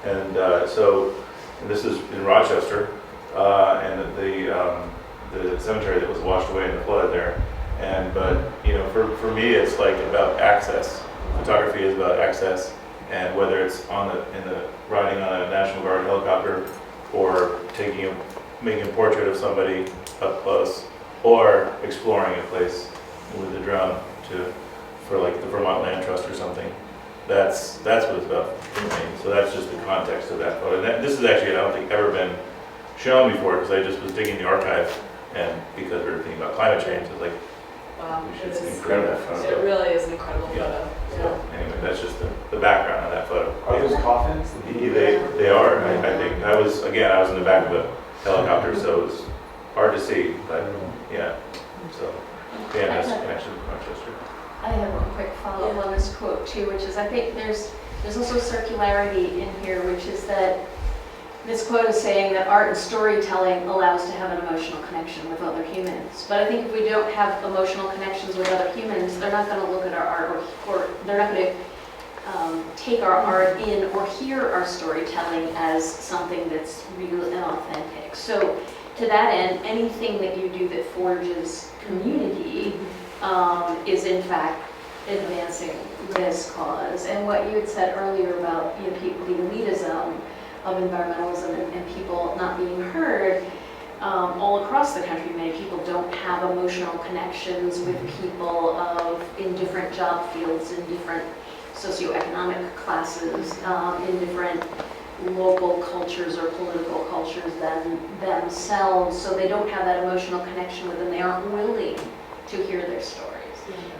And and this is in Rochester, and the cemetery that was washed away in the flood there. But you know, for me, it's like about access. Photography is about access, and whether it's riding on a National Guard helicopter, or making a portrait of somebody up close, or exploring a place with a drone for like the Vermont Land Trust or something. That's what it's about for me. So that's just the context of that photo. And this is actually, I don't think, ever been shown before, because I just was digging the archive, and because we were thinking about climate change, I was like, Wow, we should it is incredible photo. It really is an incredible Yeah. photo. So anyway, that's just the background of that photo. Are those coffins? They are. I think I was in the back of a helicopter, so it was hard to see, but yeah. So Dan has a connection with Rochester. I have one quick follow-up on this quote too, which is I think there's also circularity in here, which is that this quote is saying that art and storytelling allows to have an emotional connection with other humans. But I think if we don't have emotional connections with other humans, they're not going to look at our art or they're not going to take our art in or hear our storytelling as something that's real and authentic. So to that end, anything that you do that forges community is in fact advancing this cause. And what you had said earlier about people, the elitism of environmentalism and people not being heard, all across the country, many people don't have emotional connections with people in different job fields, in different socioeconomic classes, in different local cultures or political cultures than themselves, so they don't have that emotional connection with them. They aren't willing to hear their stories.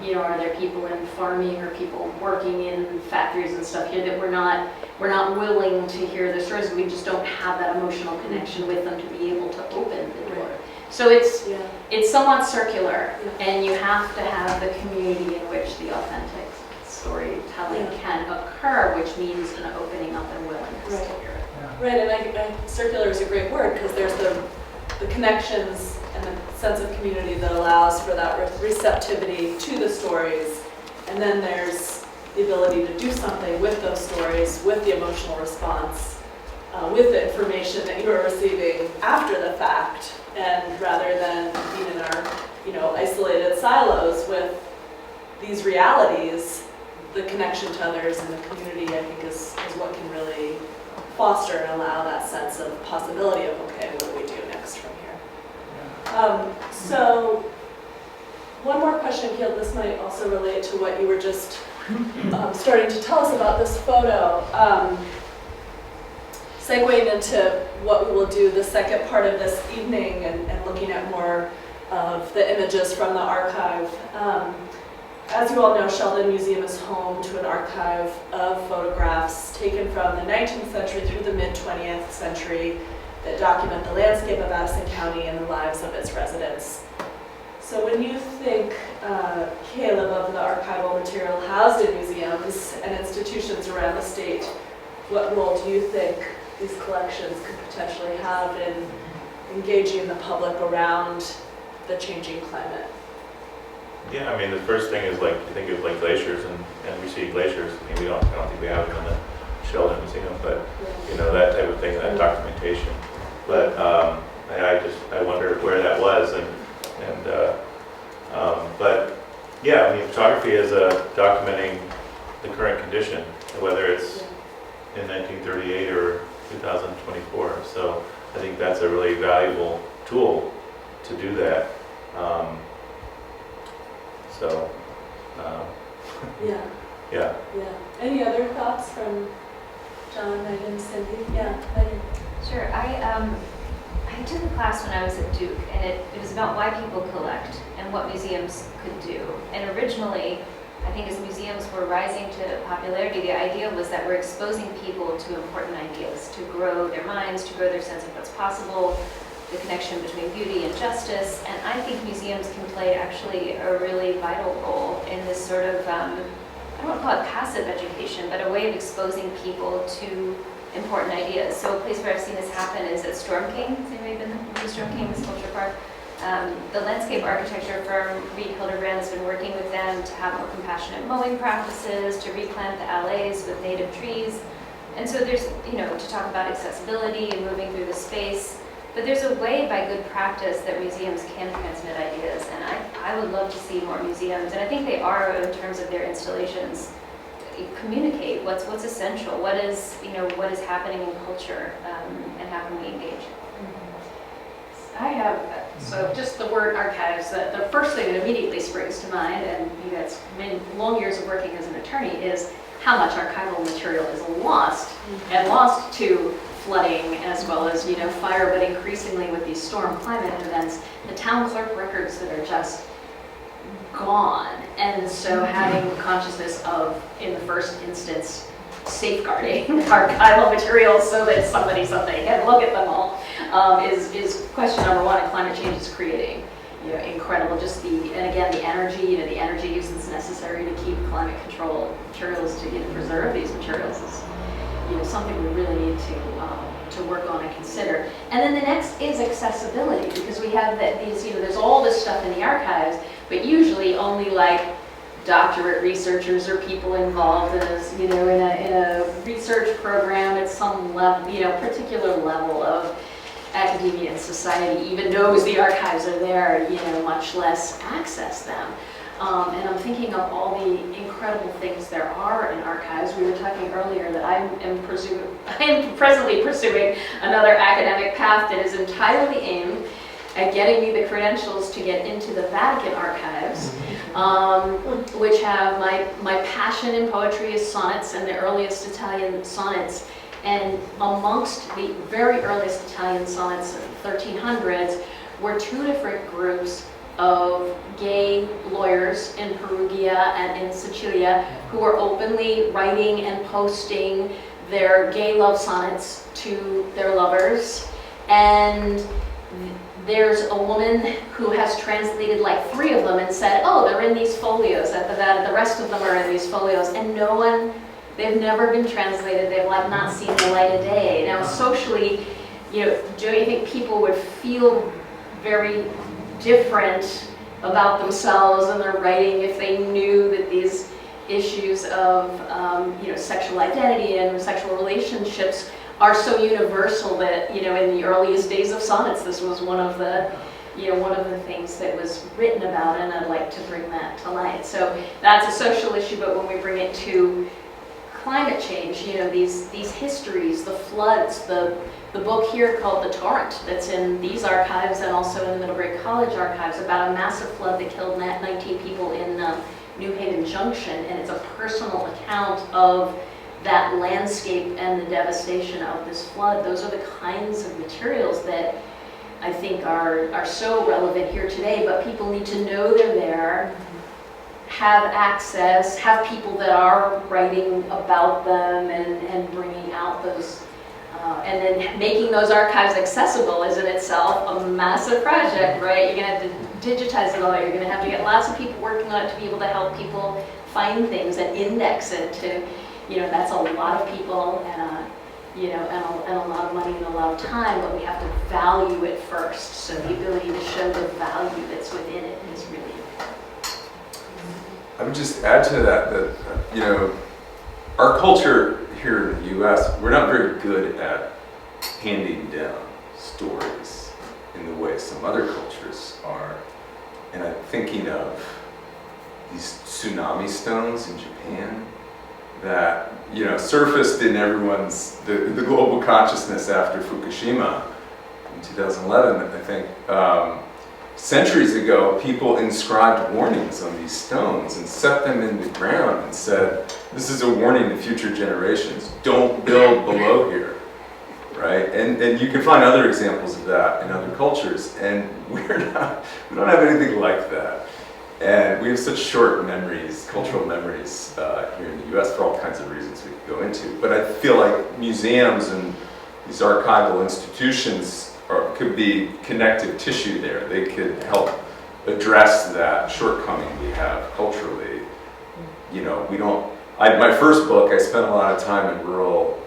You know, are there people in farming or people working in factories and stuff here that we're not willing to hear their stories? We just don't have that emotional connection with them to be able to open the door. So it's somewhat circular, and you have to have the community in which the authentic storytelling can occur, which means an opening up and willingness to hear it. Right, and circular is a great word, because there's the connections and the sense of community that allows for that receptivity to the stories. And then there's the ability to do something with those stories, with the emotional response, with the information that you are receiving after the fact, and rather than being in our isolated silos with these realities, the connection to others and the community, I think, is what can really foster and allow that sense of possibility of, okay, what do we do next from here? So one more question, Caleb. This might also relate to what you were just starting to tell us about this photo. Segueing into what we will do the second part of this evening and looking at more of the images from the archive. As you all know, Sheldon Museum is home to an archive of photographs taken from the 19th century through the mid-20th century that document the landscape of Addison County and the lives of its residents. So when you think, Caleb, of the archival material housed in museums and institutions around the state, what role do you think these collections could potentially have in engaging the public around the changing climate? Yeah, I mean, the first thing is, like, you think of like glaciers, and we see glaciers. I mean, I don't think we have them in the Sheldon Museum, but that type of thing, that documentation. But I wonder where that was, but Yeah, I mean, photography is documenting the current condition, whether it's in 1938 or 2024. So I think that's a really valuable tool to do that. So, Yeah, yeah. yeah. Any other thoughts from John, Megan, Cindy? Yeah, Megan. Sure. I took a class when I was at Duke, and it was about why people collect and what museums could do. And originally, I think as museums were rising to popularity, the idea was that we're exposing people to important ideas, to grow their minds, to grow their sense of what's possible, the connection between beauty and justice. And I think museums can play actually a really vital role in this sort of, I don't want to call it passive education, but a way of exposing people to important ideas. So a place where I've seen this happen is at Storm King. Has anybody been to Storm King, the sculpture park? The landscape architecture firm, Reed Hildebrand, has been working with them to have more compassionate mowing practices, to replant the alleys with native trees. And so there's, to talk about accessibility and moving through the space. But there's a way by good practice that museums can transmit ideas. And I would love to see more museums, and I think they are in terms of their installations, communicate what's essential, what is happening in culture, and how can we engage. I have, so just the word archives, the first thing that immediately springs to mind, and that's long years of working as an attorney, is how much archival material is lost, and lost to flooding as well as fire, but increasingly with these storm climate events, the town clerk records that are just gone. And so having consciousness of, in the first instance, safeguarding archival materials so that somebody someday can look at them all is question number one. And climate change is creating incredible, and again, the energy, the energy use that's necessary to keep climate control materials, to preserve these materials is something we really need to work on and consider. And then the next is accessibility, because we have these, there's all this stuff in the archives, but usually only like doctorate researchers or people involved in a research program at some level, particular level of academia and society even knows the archives are there, much less access them. And I'm thinking of all the incredible things there are in archives. We were talking earlier that I am presently pursuing another academic path that is entirely aimed at getting me the credentials to get into the Vatican archives, which have my passion in poetry is sonnets and the earliest Italian sonnets. And amongst the very earliest Italian sonnets of the 1300s were two different groups of gay lawyers in Perugia and in Sicilia who were openly writing and posting their gay love sonnets to their lovers. And there's a woman who has translated like 3 of them and said, oh, they're in these folios at the Vatican, the rest of them are in these folios, and they've never been translated, they've not seen the light of day. Now socially, do you think people would feel very different about themselves and their writing if they knew that these issues of sexual identity and sexual relationships are so universal that in the earliest days of sonnets, this was one of the things that was written about, and I'd like to bring that to light. So that's a social issue, but when we bring it to climate change, these histories, the floods, the book here called The Torrent that's in these archives and also in the Middlebury College archives about a massive flood that killed 19 people in New Haven Junction, and it's a personal account of that landscape and the devastation of this flood. Those are the kinds of materials that I think are so relevant here today, but people need to know they're there, have access, have people that are writing about them and bringing out those, and then making those archives accessible is in itself a massive project, right? You're gonna have to digitize it all, you're gonna have to get lots of people working on it to be able to help people find things and index it to, that's a lot of people and a lot of money and a lot of time, but we have to value it first. So the ability to show the value that's within it is really important. I would just add to that our culture here in the U.S., we're not very good at handing down stories in the way some other cultures are. And I'm thinking of these tsunami stones in Japan that, you know, surfaced in everyone's, the global consciousness after Fukushima in 2011, I think. Centuries ago, people inscribed warnings on these stones and set them in the ground and said, this is a warning to future generations. Don't build below here, right? And you can find other examples of that in other cultures, and we don't have anything like that. And we have such short memories, cultural memories here in the US for all kinds of reasons we could go into. But I feel like museums and these archival institutions could be connective tissue there. They could help address that shortcoming we have culturally. You know, we don't, my first book, I spent a lot of time in rural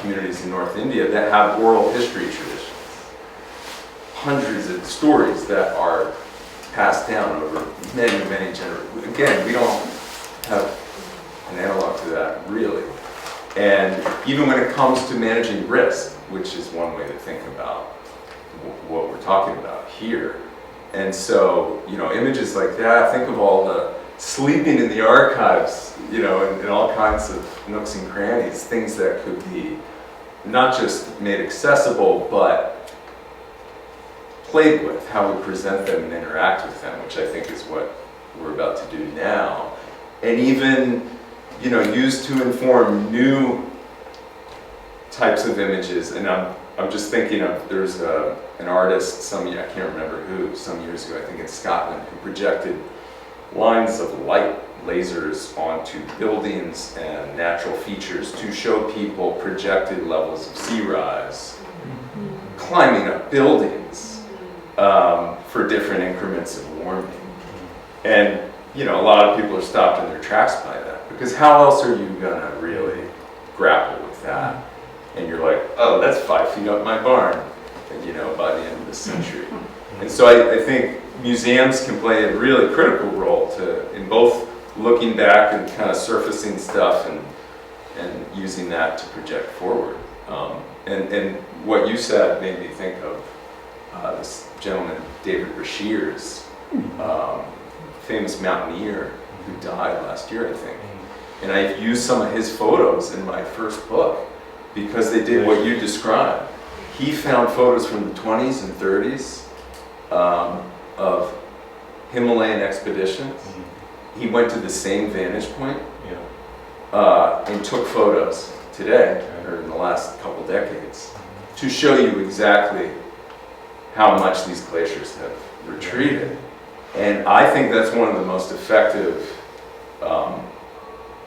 communities in North India that have oral history traditions. Hundreds of stories that are passed down over many, many generations. Again, we don't have an analog to that, really. And even when it comes to managing risk, which is one way to think about what we're talking about here. And so, you know, images like that, think of all the sleeping in the archives, you know, in all kinds of nooks and crannies, things that could be not just made accessible, but played with, how we present them and interact with them, which I think is what we're about to do now. And even, you know, used to inform new types of images. And I'm just thinking of, there's an artist, I can't remember who, some years ago, I think in Scotland, who projected lines of light, lasers, onto buildings and natural features to show people projected levels of sea rise, climbing up buildings for different increments of warming. And, you know, a lot of people are stopped in their tracks by that, because how else are you gonna really grapple with that? And you're like, oh, that's 5 feet up my barn, you know, by the end of the century. And so I think museums can play a really critical role in both looking back and kind of surfacing stuff and using that to project forward. And what you said made me think of this gentleman, David Brashears, famous mountaineer who died last year, I think. And I used some of his photos in my first book, because they did what you described. He found photos from the 20s and 30s of Himalayan expeditions. He went to the same vantage point and took photos today, or in the last couple decades, to show you exactly how much these glaciers have retreated. And I think that's one of the most effective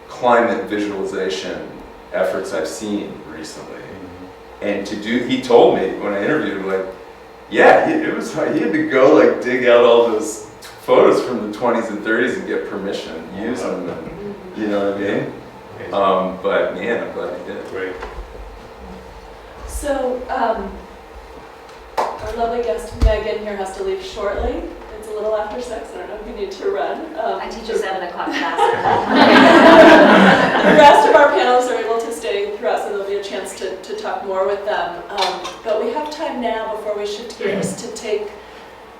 climate visualization efforts I've seen recently. And he told me when I interviewed him, like, yeah, he had to go like dig out all those photos from the 20s and 30s and get permission to use them, and, you know what I mean? But man, I'm glad he did. Great. So, our lovely guest Megan here has to leave shortly. It's a little after 6. I don't know if you need to run. I teach a 7 o'clock class. The rest of our panelists are able to stay throughout, so there'll be a chance to talk more with them. But we have time now, before we shift gears, to take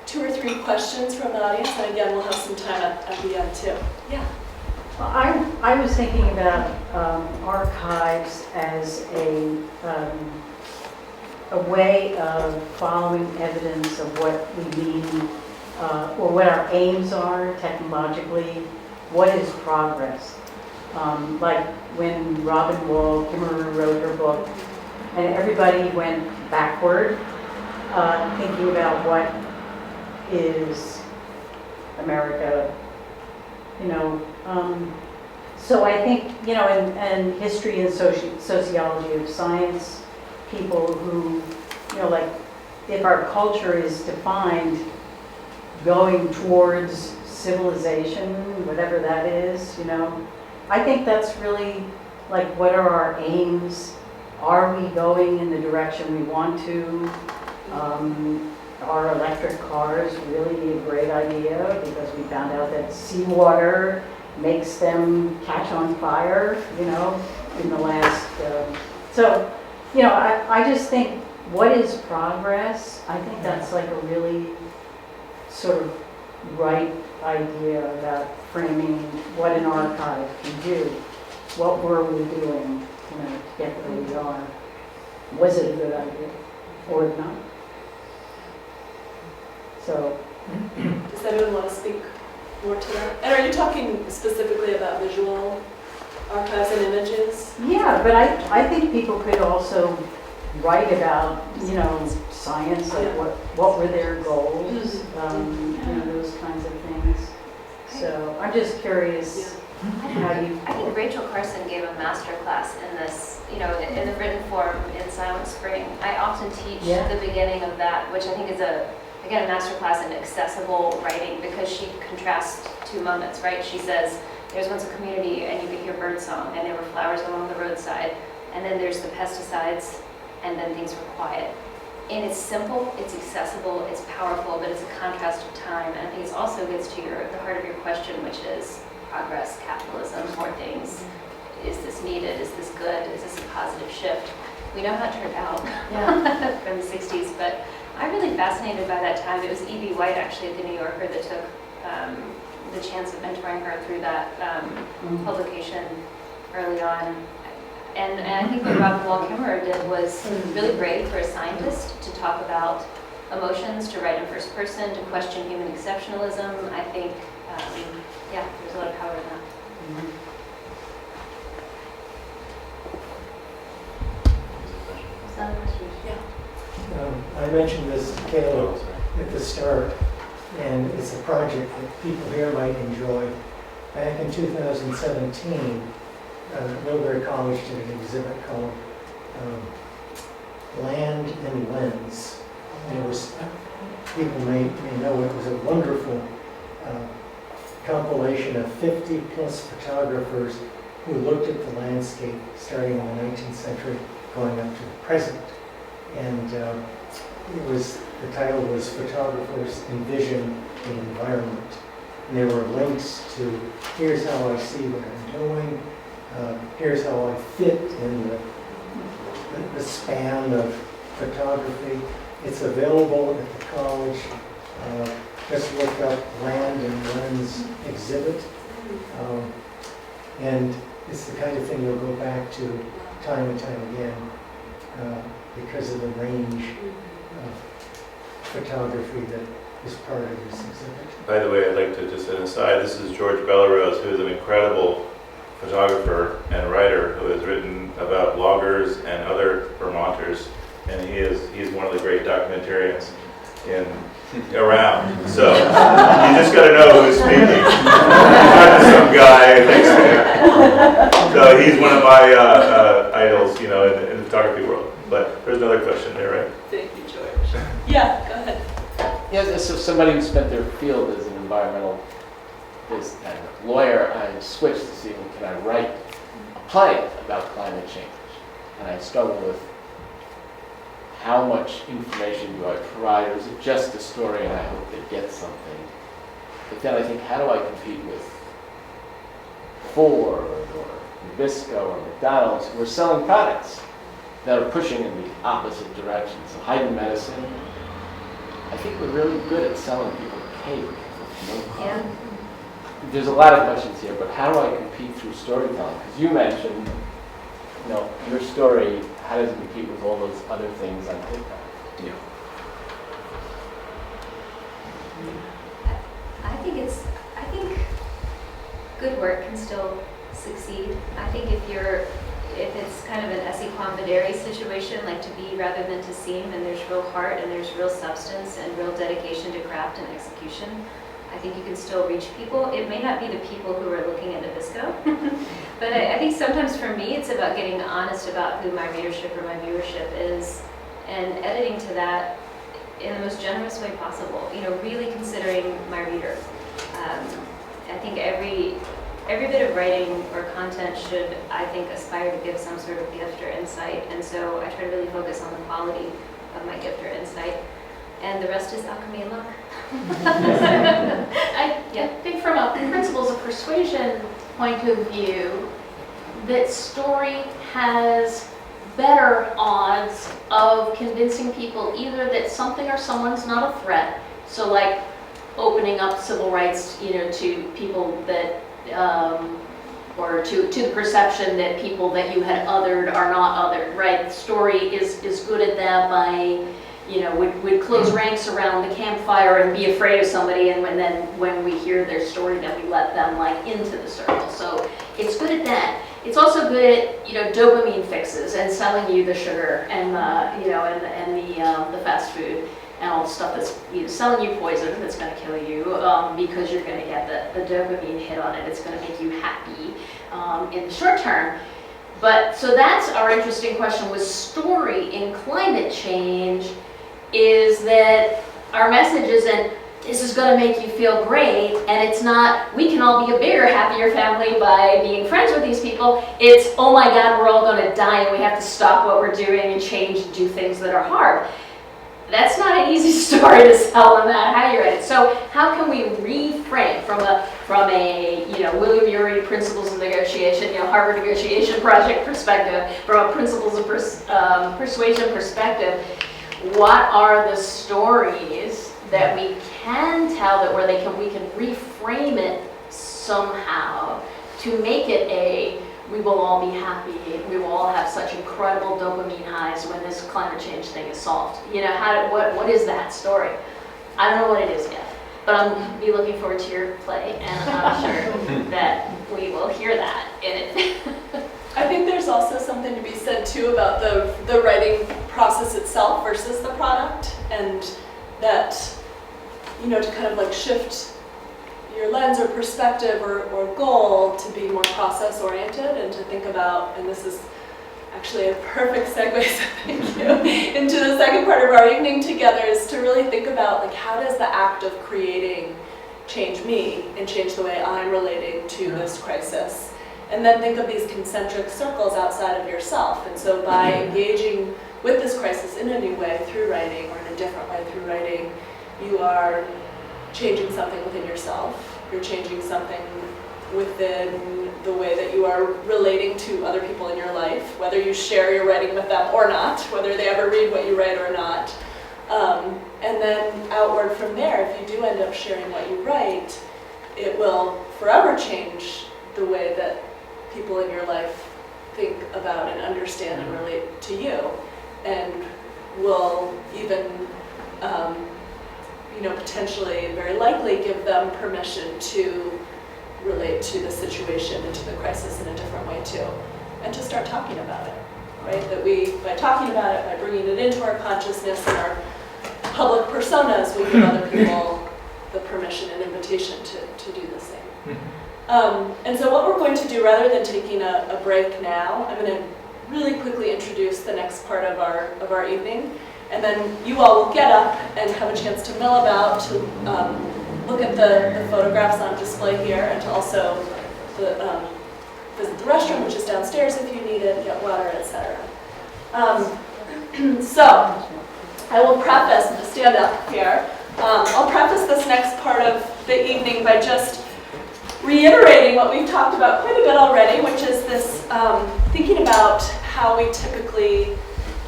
2 or 3 questions from the audience. And again, we'll have some time at the end too. Yeah. Well, I was thinking about archives as a way of following evidence of what we mean, or what our aims are technologically. What is progress? Like when Robin Wall Kimmerer wrote her book, and everybody went backward, thinking about what is America, you know. So I think, you know, and history and sociology of science, people who, you know, like, if our culture is defined going towards civilization, whatever that is, you know, I think that's really, like, what are our aims? Are we going in the direction we want to? Are electric cars really a great idea? Because we found out that seawater makes them catch on fire, you know, in the last, so, you know, I just think, what is progress? I think that's like a really sort of right idea about framing what an archive can do. What were we doing, to get where we are? Was it a good idea or not? So, Does anyone want to speak more to that? And are you talking specifically about visual archives and images? yeah, but I think people could also write about, science, like what were their goals, those kinds of things. So I'm just curious how you. I think Rachel Carson gave a master class in this, in the written form in Silent Spring. I often teach the beginning of that, which I think is a master class in accessible writing, because she contrasts two moments, right? She says, there's once a community and you could hear birdsong and there were flowers along the roadside, and then there's the pesticides, and then things were quiet. And it's simple, it's accessible, it's powerful, but it's a contrast of time. And I think it also gets to the heart of your question, which is progress, capitalism, more things. Is this needed? Is this good? Is this a positive shift? We know how it turned out from the 60s, but I'm really fascinated by that time. It was E.B. White, actually, at the New Yorker, that took the chance of mentoring her through that publication early on. And I think what Robin Wall Kimmerer did was really brave for a scientist to talk about emotions, to write in first person, to question human exceptionalism. I think, there's a lot of power in that. Is that a question? Yeah. I mentioned this to Caleb at the start, and it's a project that people here might enjoy. Back in 2017, Millbury College did an exhibit called Land and Lens. And it was, people may know, it was a wonderful compilation of 50 plus photographers who looked at the landscape starting in the 19th century going up to the present. And the title was Photographers Envision the Environment. And there were links to, here's how I see what I'm doing, here's how I fit in the span of photography. It's available at the college. Just look up Land and Lens exhibit. And it's the kind of thing you'll go back to time and time again because of the range of photography that is part of this exhibit. By the way, I'd like to just an aside, this is George Bellerose, who is an incredible photographer and writer who has written about loggers and other Vermonters, and he's one of the great documentarians around. So you just got to know who's speaking. He's not just some guy next to you. So he's one of my idols, in the photography world. But there's another question there, right? Thank you, George. Yeah, go ahead. Yeah, so somebody who spent their field as an environmental lawyer, I switched to see, can I write a play about climate change? And I struggled with how much information do I provide, or is it just a story and I hope they get something? But then I think, how do I compete with Ford or Nabisco or McDonald's, who are selling products that are pushing in the opposite direction? So Haydn Medicine, I think we're really good at selling people cake with no harm. There's a lot of questions here, but how do I compete through storytelling? Because you mentioned, your story, how does it compete with all those other things on TikTok? Yeah. I think good work can still succeed. I think if it's kind of an esse quam videre situation, like to be rather than to seem, and there's real heart and there's real substance and real dedication to craft and execution, I think you can still reach people. It may not be the people who are looking at Nabisco, but I think sometimes for me it's about getting honest about who my readership or my viewership is, and editing to that in the most generous way possible. Really considering my reader. I think every bit of writing or content should, I think, aspire to give some sort of gift or insight, and so I try to really focus on the quality of my gift or insight, and the rest is alchemy and luck. I think from a principles of persuasion point of view, that story has better odds of convincing people either that something or someone's not a threat. So like, opening up civil rights, to people that, or to the perception that people that you had othered are not othered, right? The story is good at that by, would close ranks around the campfire and be afraid of somebody, and then when we hear their story, then we let them into the circle. So it's good at that. It's also good at, dopamine fixes and selling you the sugar and the fast food and all the stuff that's selling you poison that's going to kill you because you're going to get the dopamine hit on it. It's going to make you happy in the short term. But so that's our interesting question with story in climate change, is that our message isn't, this is going to make you feel great, and it's not, we can all be a bigger, happier family by being friends with these people. It's, oh my God, we're all going to die and we have to stop what we're doing and change and do things that are hard. That's not an easy story to sell no matter how you read it. So how can we reframe from a William Ury Principles of Negotiation, Harvard Negotiation Project perspective, from a Principles of Persuasion perspective, what are the stories that we can tell that where we can reframe it somehow to make it we will all be happy, we will all have such incredible dopamine highs when this climate change thing is solved. What is that story? I don't know what it is yet, but I'll be looking forward to your play, and I'm sure that we will hear that in it. I think there's also something to be said too about the writing process itself versus the product, and that, to kind of shift your lens or perspective or goal to be more process oriented, and to think about, and this is actually a perfect segue, so thank you, into the second part of our evening together, is to really think about how does the act of creating change me and change the way I'm relating to this crisis. And then think of these concentric circles outside of yourself. And so by engaging with this crisis in a new way through writing, or in a different way through writing, you are changing something within yourself. You're changing something within the way that you are relating to other people in your life, whether you share your writing with them or not, whether they ever read what you write or not. And then outward from there, if you do end up sharing what you write, it will forever change the way that people in your life think about and understand and relate to you, and will even potentially, very likely, give them permission to relate to the situation and to the crisis in a different way too, and to start talking about it, right? That we, by talking about it, by bringing it into our consciousness and our public personas, we give other people the permission and invitation to do the same. And so what we're going to do, rather than taking a break now, I'm going to really quickly introduce the next part of our evening. And then you all will get up and have a chance to mill about, to look at the photographs on display here, and to also visit the restroom, which is downstairs if you need it, get water, etc. So I will preface, and just stand up here, I'll preface this next part of the evening by just reiterating what we've talked about quite a bit already, which is this thinking about how we typically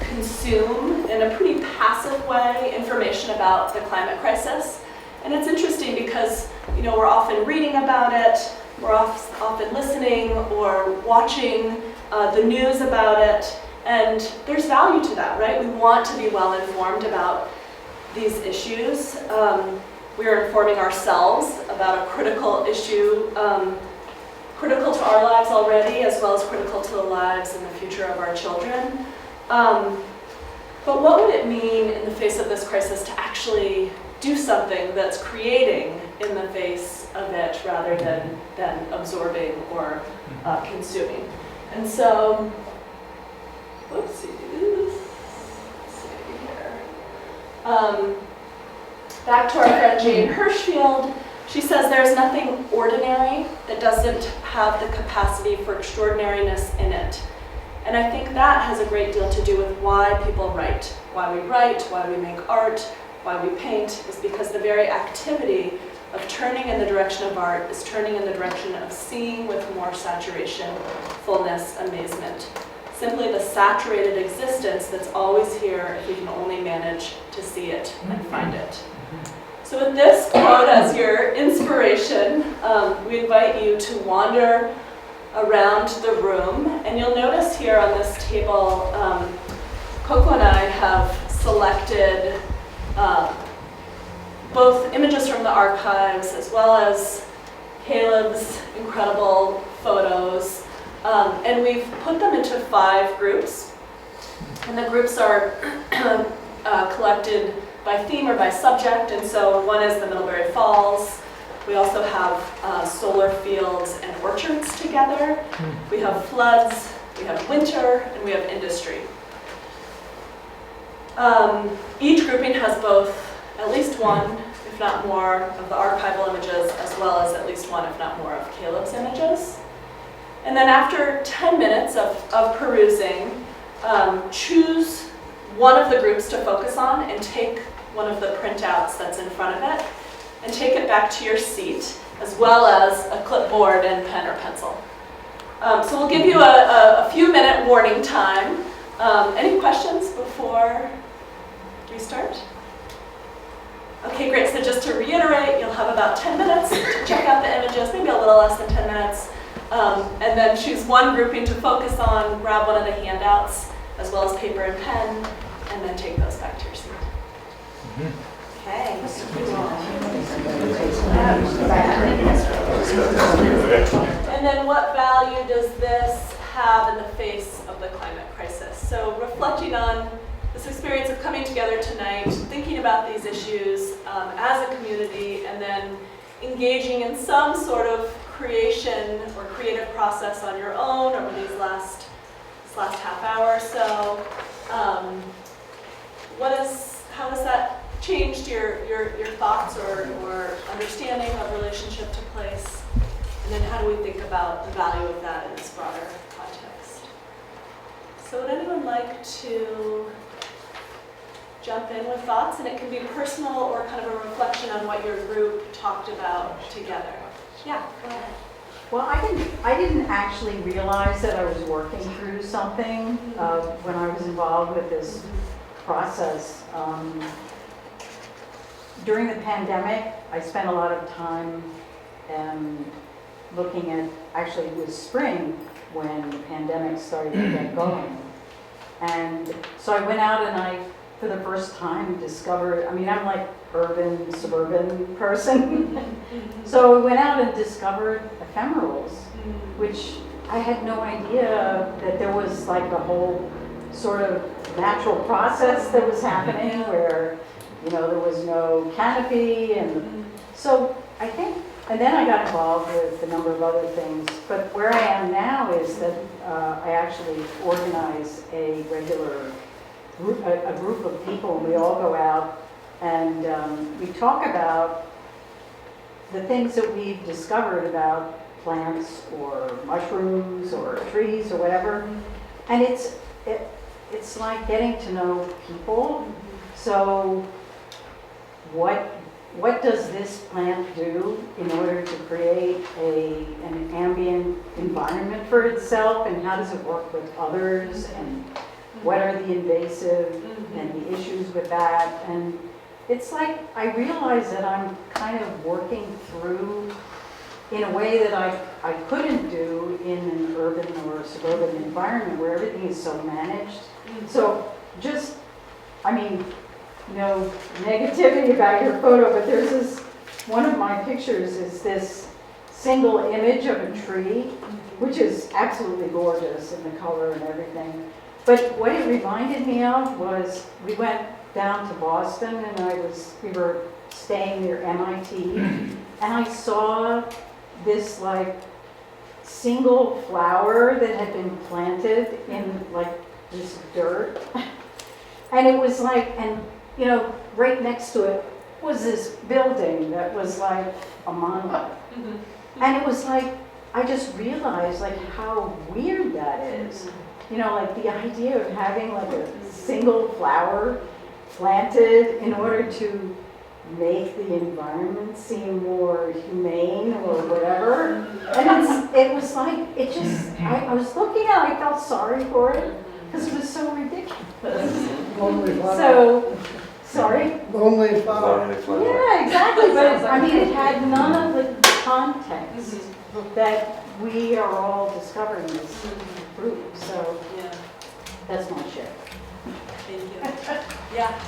consume, in a pretty passive way, information about the climate crisis. And it's interesting because, we're often reading about it, we're often listening or watching the news about it, and there's value to that, right? We want to be well informed about these issues. We are informing ourselves about a critical issue, critical to our lives already, as well as critical to the lives and the future of our children. But what would it mean in the face of this crisis to actually do something that's creating in the face of it, rather than absorbing or consuming? And so, whoopsies, let's see here. Back to our friend Jane Hirshfield, she says there's nothing ordinary that doesn't have the capacity for extraordinariness in it. And I think that has a great deal to do with why people write. Why we write, why we make art, why we paint, is because the very activity of turning in the direction of art is turning in the direction of seeing with more saturation, fullness, amazement. Simply the saturated existence that's always here if we can only manage to see it and find it. So with this quote as your inspiration, we invite you to wander around the room, and you'll notice here on this table, Coco and I have selected both images from the archives as well as Caleb's incredible photos, and we've put them into 5 groups, and the groups are collected by theme or by subject, and so one is the Middlebury Falls. We also have solar fields and orchards together. We have floods, we have winter, and we have industry. Each grouping has both at least one, if not more, of the archival images, as well as at least one, if not more, of Caleb's images. And then after 10 minutes of perusing, choose one of the groups to focus on and take one of the printouts that's in front of it and take it back to your seat, as well as a clipboard and pen or pencil. So we'll give you a few minute warning time. Any questions before we start? Okay, great. So just to reiterate, you'll have about 10 minutes to check out the images, maybe a little less than 10 minutes, and then choose one grouping to focus on, grab one of the handouts, as well as paper and pen, and then take those back to your seat. Okay. And then what value does this have in the face of the climate crisis? So reflecting on this experience of coming together tonight, thinking about these issues as a community, and then engaging in some sort of creation or creative process on your own over this last half hour or so. How has that changed your thoughts or understanding of relationship to place? And then how do we think about the value of that in this broader context? So would anyone like to jump in with thoughts? And it can be personal or kind of a reflection on what your group talked about together. Yeah, go ahead. Well, I didn't actually realize that I was working through something when I was involved with this process. During the pandemic, I spent a lot of time looking at, actually it was spring when the pandemic started to get going. And so I went out and I, for the first time, discovered, I'm like urban, suburban person. So I went out and discovered ephemerals, which I had no idea that there was like a whole sort of natural process that was happening where, there was no canopy. And so I think, and then I got involved with a number of other things. But where I am now is that I actually organize a regular group, a group of people. We all go out and we talk about the things that we've discovered about plants or mushrooms or trees or whatever. And it's like getting to know people. So what does this plant do in order to create an ambient environment for itself, and how does it work with others, and what are the invasive and the issues with that? And it's like I realize that I'm kind of working through in a way that I couldn't do in an urban or suburban environment where everything is so managed. So just, no negativity about your photo, but there's this, one of my pictures is this single image of a tree, which is absolutely gorgeous in the color and everything. But what it reminded me of was we went down to Boston and we were staying near MIT, and I saw this like single flower that had been planted in like this dirt. And it was like, and right next to it was this building that was like a monument. And it was like, I just realized like how weird that is. Like the idea of having like a single flower planted in order to make the environment seem more humane or whatever. And it was like, it just, I was looking at it, I felt sorry for it because it was so ridiculous. Sorry? Lonely flower. Lonely flower. Yeah, exactly, but Sounds like I mean, it. it had none of the context that we are all discovering this group, so Yeah, that's my share. thank you. Yeah.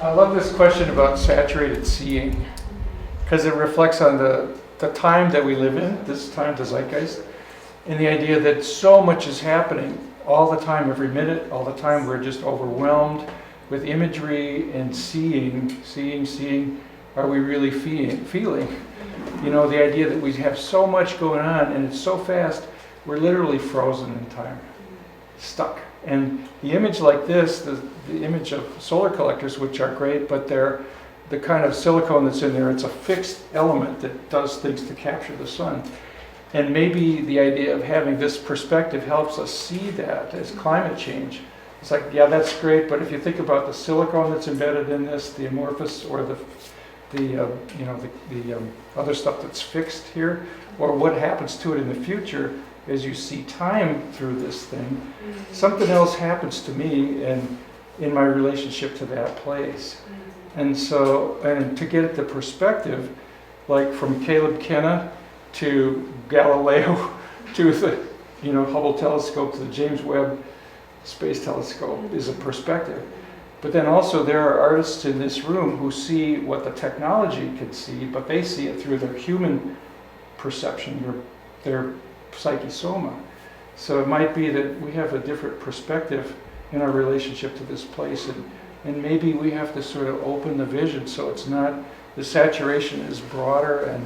I love this question about saturated seeing, because it reflects on the time that we live in, this time, the zeitgeist, and the idea that so much is happening all the time, every minute, all the time. We're just overwhelmed with imagery and seeing. Are we really feeling? You know, the idea that we have so much going on and it's so fast, we're literally frozen in time, stuck. And the image like this, the image of solar collectors, which are great, but they're the kind of silicone that's in there, it's a fixed element that does things to capture the sun. And maybe the idea of having this perspective helps us see that as climate change. It's like, yeah, that's great, but if you think about the silicone that's embedded in this, the amorphous or the other stuff that's fixed here, or what happens to it in the future as you see time through this thing, something else happens to me in my relationship to that place. And so, and to get the perspective, like from Caleb Kenna to Galileo to the Hubble telescope to the James Webb Space Telescope, is a perspective. But then also there are artists in this room who see what the technology can see, but they see it through their human perception, their psyche-soma. So it might be that we have a different perspective in our relationship to this place, and maybe we have to sort of open the vision so it's not, the saturation is broader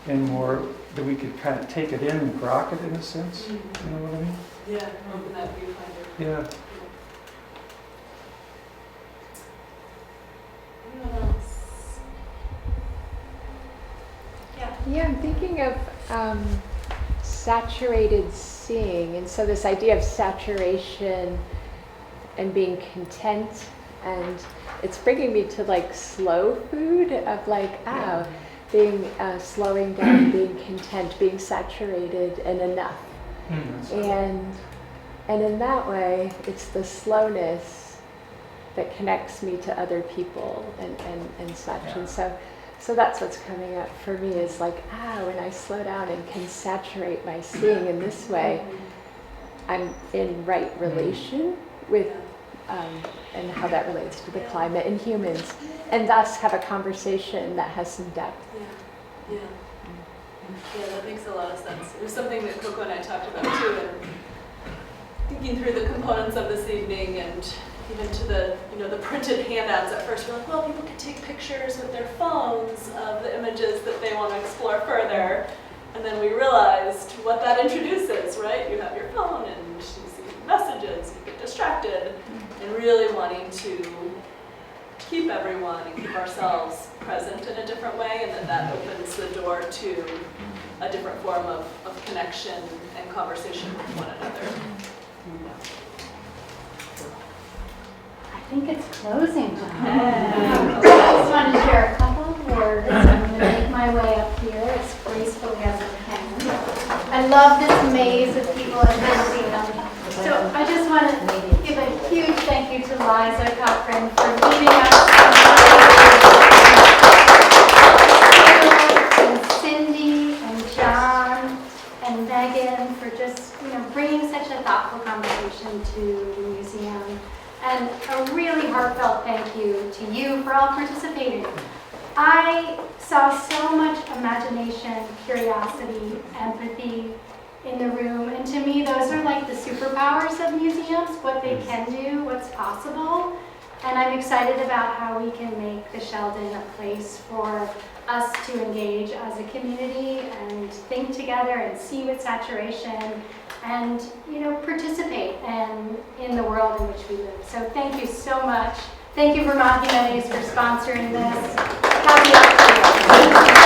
and more, that we could kind of take it in and grok it in a sense. You know what I mean? Yeah, open that viewfinder. Yeah. Anyone else? Yeah. Yeah, I'm thinking of saturated seeing, and so this idea of saturation and being content, and it's bringing me to like slow food of like, being slowing down, being content, being saturated and enough. And in that way, it's the slowness that connects me to other people and such. Yeah. And so that's what's coming up for me is like, when I slow down and can saturate my seeing in this way, I'm in right relation with and how that relates to the climate and humans, and thus have a conversation that has some depth. Yeah, that makes a lot of sense. It was something that Coco and I talked about too, and thinking through the components of this evening, and even to the the printed handouts. At first, we're like, well, people can take pictures with their phones of the images that they want to explore further, and then we realized what that introduces. Right? You have your phone, and you see messages, you get distracted, and really wanting to keep everyone and keep ourselves present in a different way, and that opens the door to a different form of connection and conversation with one another. I think it's closing time. I just want to share a couple of words. I'm going to make my way up here as gracefully as I can. I love this maze of people in the museum. So I just want to give a huge thank you to Liza Cochran for leading us, and Cindy and John and Megan for just bringing such a thoughtful conversation to the museum, and a really heartfelt thank you to you for all participating. I saw so much imagination, curiosity, empathy in the room, and to me those are like the superpowers of museums, what they can do, what's possible, and I'm excited about how we can make the Sheldon a place for us to engage as a community and think together and see with saturation and participate in the world in which we live. So thank you so much. Thank you Vermont Humanities for sponsoring this. Happy October.